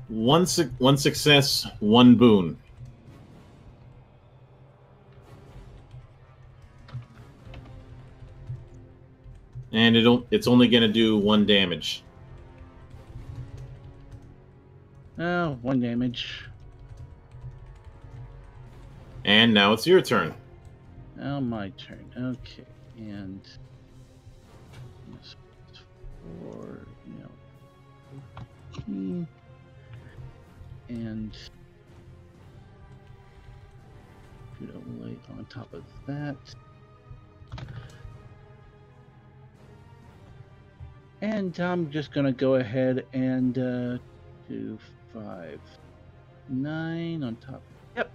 One success, 1 boon. And it's only going to do 1 damage. 1 damage. And now it's your turn. Now my turn. Okay, and 4, and should overlay on top of that. And I'm just gonna go ahead and do 5, 9 on top. Yep.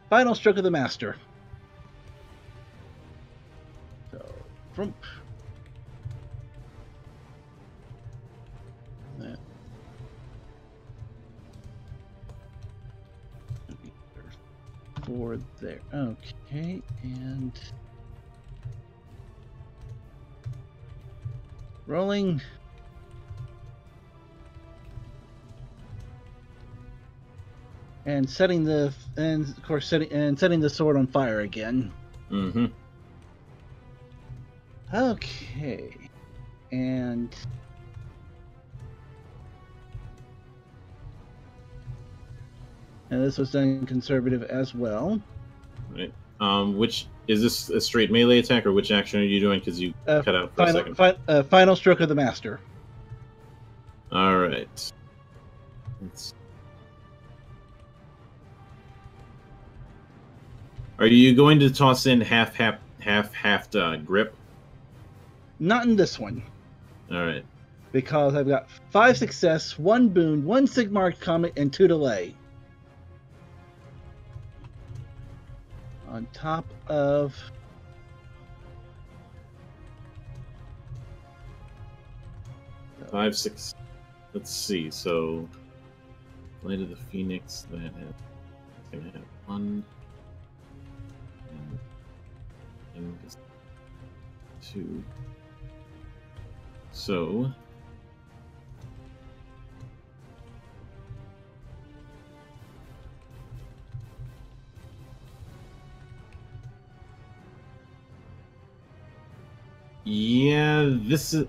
Final stroke of the master. So, frump. That. 4 there. Okay, and rolling. And setting the setting the sword on fire again. Mm-hmm. Okay, and this was done conservative as well. Right. Which is this a straight melee attack, or which action are you doing? Because you cut out for a second. Final stroke of the master. All right. Are you going to toss in half grip? Not in this one. All right. Because I've got 5 success, 1 boon, 1 Sigmar Comet, and 2 delay. On top of 5, 6. Let's see. So, Light of the Phoenix. That has gonna have 1 and 2. So. Yeah, this is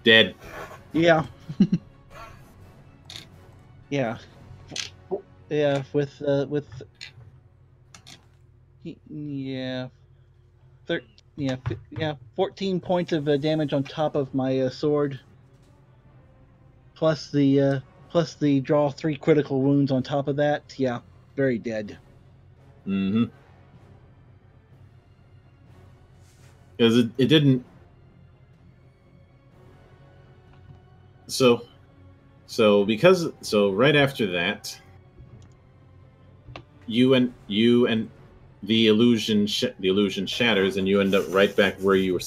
dead. Yeah. Yeah. Yeah, with yeah, 14 points of damage on top of my sword, plus the draw 3 critical wounds on top of that. Yeah, very dead. Mm-hmm. Because it didn't. So right after that, you and the illusion shatters, and you end up right back where you were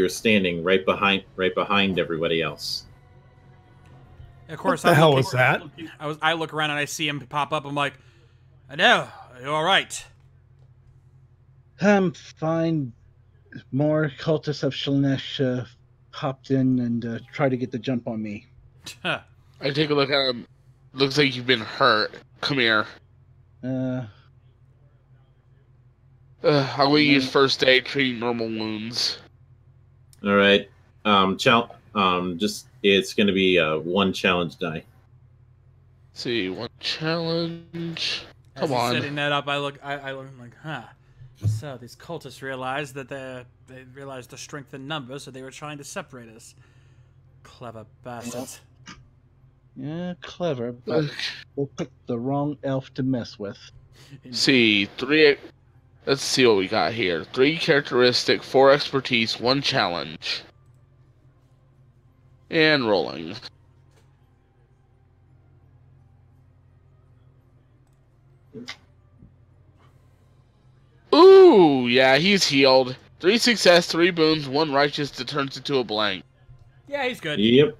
standing, right behind everybody else. Of course, what the hell was that? I look around and I see him pop up. I'm like, I know. Are you all right? I'm fine. More cultists of Shalanesh popped in and tried to get the jump on me. I take a look at him. Looks like you've been hurt. Come here. I'll use first aid, treating normal wounds. All right. It's going to be 1 challenge die. Let's see, 1 challenge. Come As on. Setting that up, I look. I'm like, huh. So these cultists realized that they realized the strength in numbers, so they were trying to separate us. Clever bastards. Yeah, clever, but we'll pick the wrong elf to mess with. See, 3. Let's see what we got here. 3 characteristic, 4 expertise, 1 challenge. And rolling. Ooh, yeah, he's healed. 3 success, 3 boons, 1 righteous that turns into a blank. Yeah, he's good. Yep.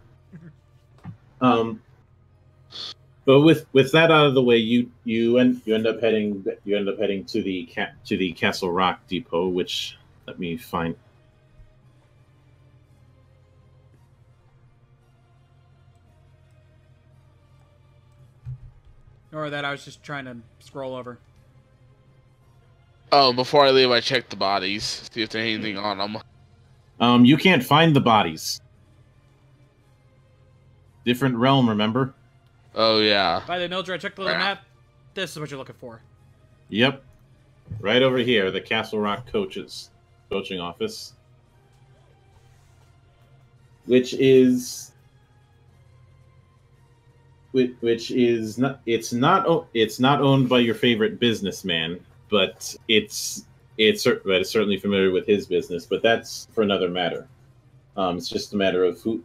But with that out of the way, you end up heading to the Castle Rock Depot, which let me find. Or that I was just trying to scroll over. Oh, before I leave, I check the bodies, see if there's anything on them. You can't find the bodies. Different realm, remember? Oh, yeah. By the way, Mildra, I checked the little map. This is what you're looking for. Yep. Right over here, the Castle Rock coaching office. Which is not owned by your favorite businessman, but it's certainly familiar with his business, but that's for another matter. It's just a matter of who.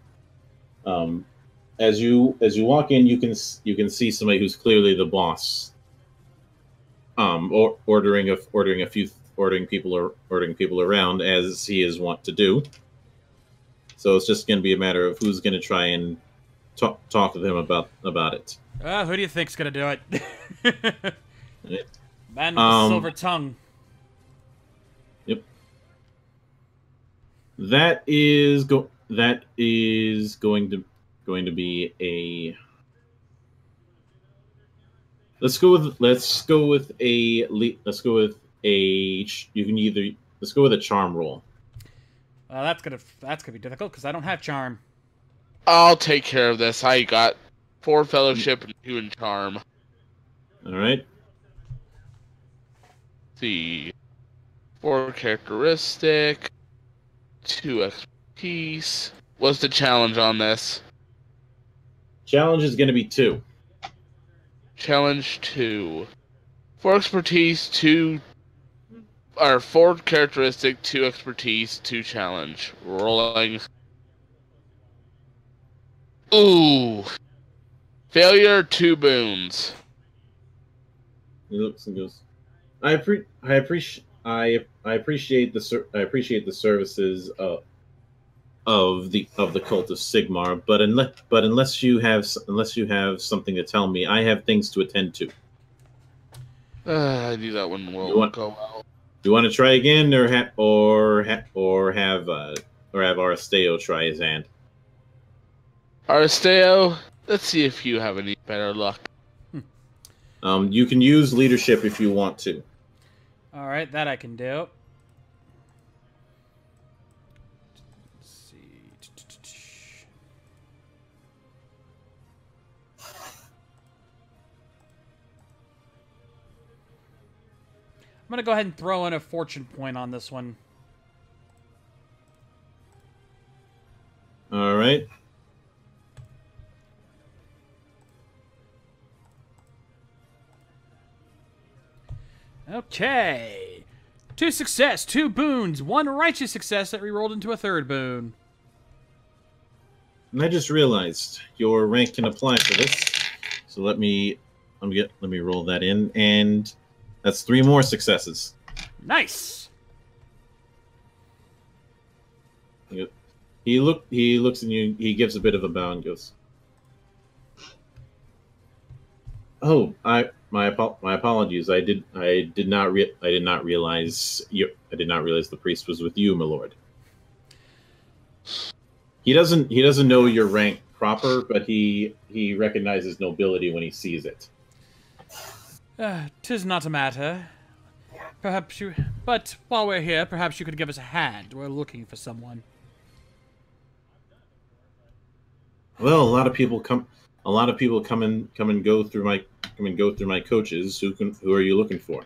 As you walk in, you can see somebody who's clearly the boss. Or ordering people around, as he is wont to do. So it's just going to be a matter of who's going to try and talk to them about it. Who do you think's gonna do it? Man with Um, the silver tongue. Yep. That is going to be a. Let's go with a. Let's go with a. You can either let's go with a charm roll. That's gonna be difficult because I don't have charm. I'll take care of this. I got 4 fellowship and 2 in charm. All right. See, 4 characteristic, 2 expertise. What's the challenge on this? Challenge is going to be 2. Challenge 2. 4 expertise, 4 characteristic, 2 expertise, 2 challenge. Rolling. Ooh. Failure, 2 boons. He looks and goes. I appreciate the services of the cult of Sigmar, but unless you have something to tell me, I have things to attend to. I knew that one will go well. Do you want to try again, or have Aristeo try his hand? Aristeo, let's see if you have any better luck. You can use leadership if you want to. All right, that I can do. Let's see. I'm gonna go ahead and throw in a fortune point on this one. All right. Okay. 2 success, 2 boons, 1 righteous success that rerolled into a 3rd boon. And I just realized your rank can apply for this. So let me roll that in, and that's 3 more successes. Nice. He looks at you. He gives a bit of a bow and goes, "Oh, my apologies. I did not realize the priest was with you, my lord. He doesn't know your rank proper, but he recognizes nobility when he sees it. 'Tis not a matter. But while we're here, perhaps you could give us a hand. We're looking for someone." Well, a lot of people come and go through my coaches. Who are you looking for?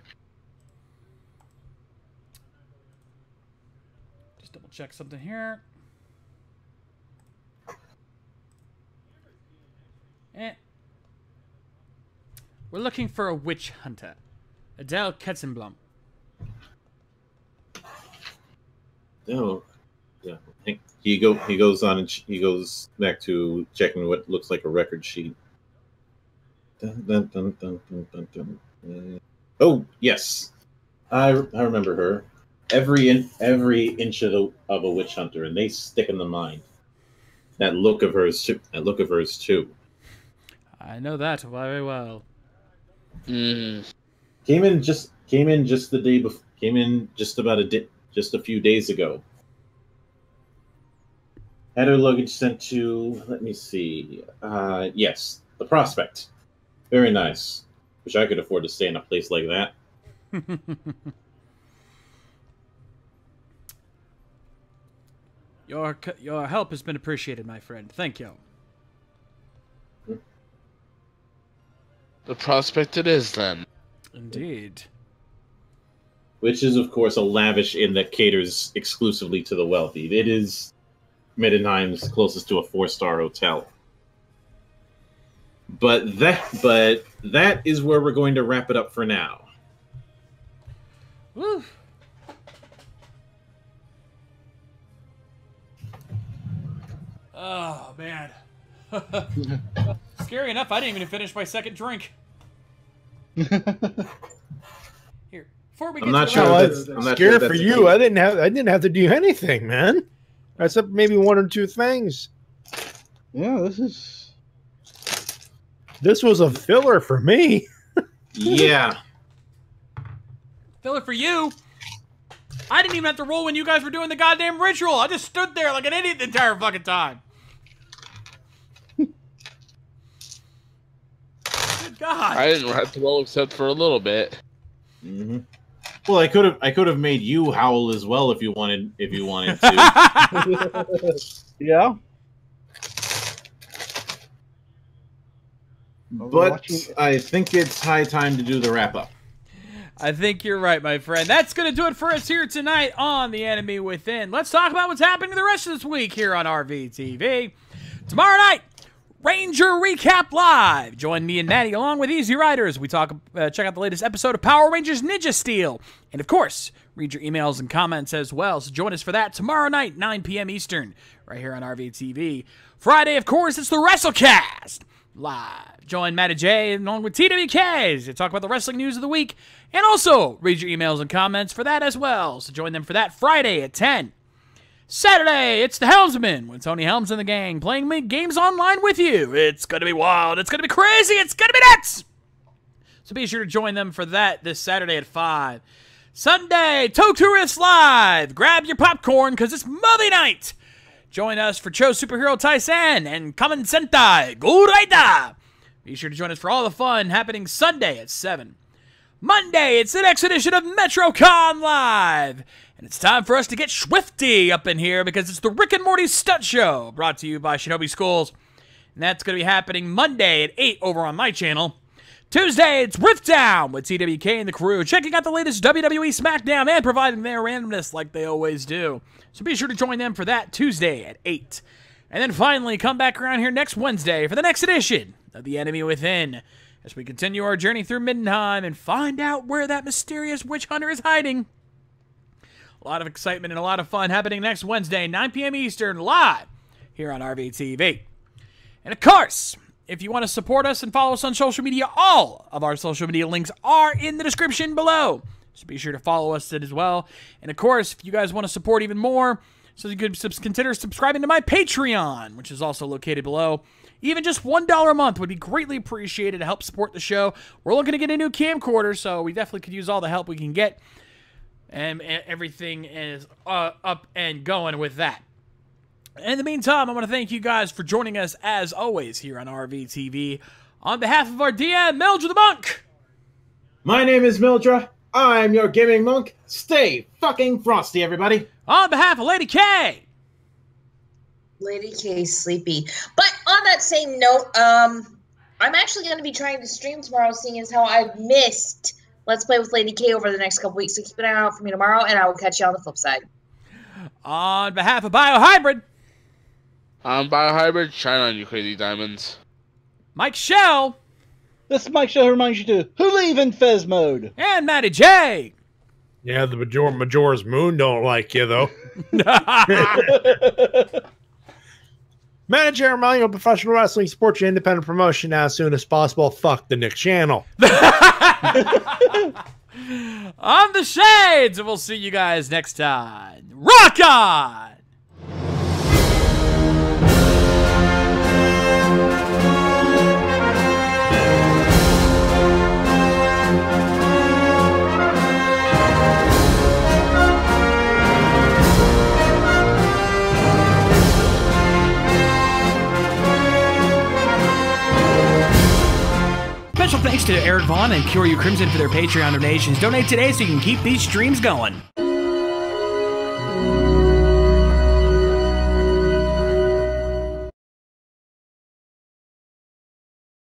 Just double check something here. We're looking for a witch hunter, Adele Ketzenblum. Oh, yeah. He goes on and he goes back to checking what looks like a record sheet. Dun, dun, dun. Oh yes, I remember her. Every inch of a witch hunter, and they stick in the mind. That look of hers too. I know that very well. Came in just the day before. Came in just a few days ago. Had her luggage sent to. Let me see. Yes, the Prospect. Very nice. Wish I could afford to stay in a place like that. Your help has been appreciated, my friend. Thank you. The Prospect it is, then. Indeed. Which is, of course, a lavish inn that caters exclusively to the wealthy. It is Middenheim's closest to a 4-star hotel. But that is where we're going to wrap it up for now. Woo. Oh man. Scary enough, I didn't even finish my 2nd drink. Here, before we get I'm not to sure. I'm not scared for you. I didn't have to do anything, man. Except maybe 1 or 2 things. Yeah, this is This was a filler for me. Yeah. Filler for you. I didn't even have to roll when you guys were doing the goddamn ritual. I just stood there like an idiot the entire fucking time. Good God. I didn't have to roll except for a little bit. Mm-hmm. Well, I could have made you howl as well if you wanted to. Yeah. But I think it's high time to do the wrap up. I think you're right, my friend. That's going to do it for us here tonight on The Enemy Within. Let's talk about what's happening the rest of this week here on RVTV. Tomorrow night, Ranger Recap Live. Join me and Matty along with Easy Riders. We check out the latest episode of Power Rangers Ninja Steel. And of course, read your emails and comments as well. So join us for that tomorrow night, 9 p.m. Eastern, right here on RVTV. Friday, of course, it's the WrestleCast Live. Join Matty Jay along with TWKs to talk about the wrestling news of the week. And also, read your emails and comments for that as well. So join them for that Friday at 10. Saturday, it's the Helmsman with Tony Helms and the gang playing games online with you. It's going to be wild. It's going to be crazy. It's going to be nuts. So be sure to join them for that this Saturday at 5. Sunday, Tokurist Live. Grab your popcorn because it's movie night. Join us for Cho Superhero Taisen and Kamen Sentai Go Raida. Be sure to join us for all the fun happening Sunday at 7. Monday, it's the next edition of MetroCon Live. And it's time for us to get swifty up in here because it's the Rick and Morty Stunt Show brought to you by Shinobi Schools. And that's going to be happening Monday at 8 over on my channel. Tuesday, it's Rift Down with TWK and the crew, checking out the latest WWE SmackDown and providing their randomness like they always do. So be sure to join them for that Tuesday at 8. And then finally, come back around here next Wednesday for the next edition of The Enemy Within, as we continue our journey through Middenheim and find out where that mysterious witch hunter is hiding. A lot of excitement and a lot of fun happening next Wednesday, 9 p.m. Eastern, live here on RVTV. And of course, if you want to support us and follow us on social media, all of our social media links are in the description below. So be sure to follow us as well. And of course, if you guys want to support even more, so you could consider subscribing to my Patreon, which is also located below. Even just $1 a month would be greatly appreciated to help support the show. We're looking to get a new camcorder, so we definitely could use all the help we can get. And everything is up and going with that. In the meantime, I want to thank you guys for joining us, as always, here on RVTV. On behalf of our DM, Mildra the Monk. My name is Mildra. I'm your gaming monk. Stay fucking frosty, everybody. On behalf of Lady K. Lady K's sleepy. But on that same note, I'm actually going to be trying to stream tomorrow, seeing as how I've missed Let's Play with Lady K over the next couple weeks. So keep an eye out for me tomorrow, and I will catch you on the flip side. On behalf of BioHybrid. I'm BioHybrid. Shine on you, crazy diamonds. Mike Shell. This Mike Shell reminds you to who leave in Fez mode. And Matty Jay. Yeah, the Majora's Moon don't like you, though. Manager, Manual Professional Wrestling, support your independent promotion now as soon as possible. Fuck the Nick channel. On the Shades, and we'll see you guys next time. Rock on! Special thanks to Eric Vaughn and Cure You Crimson for their Patreon donations. Donate today so you can keep these streams going.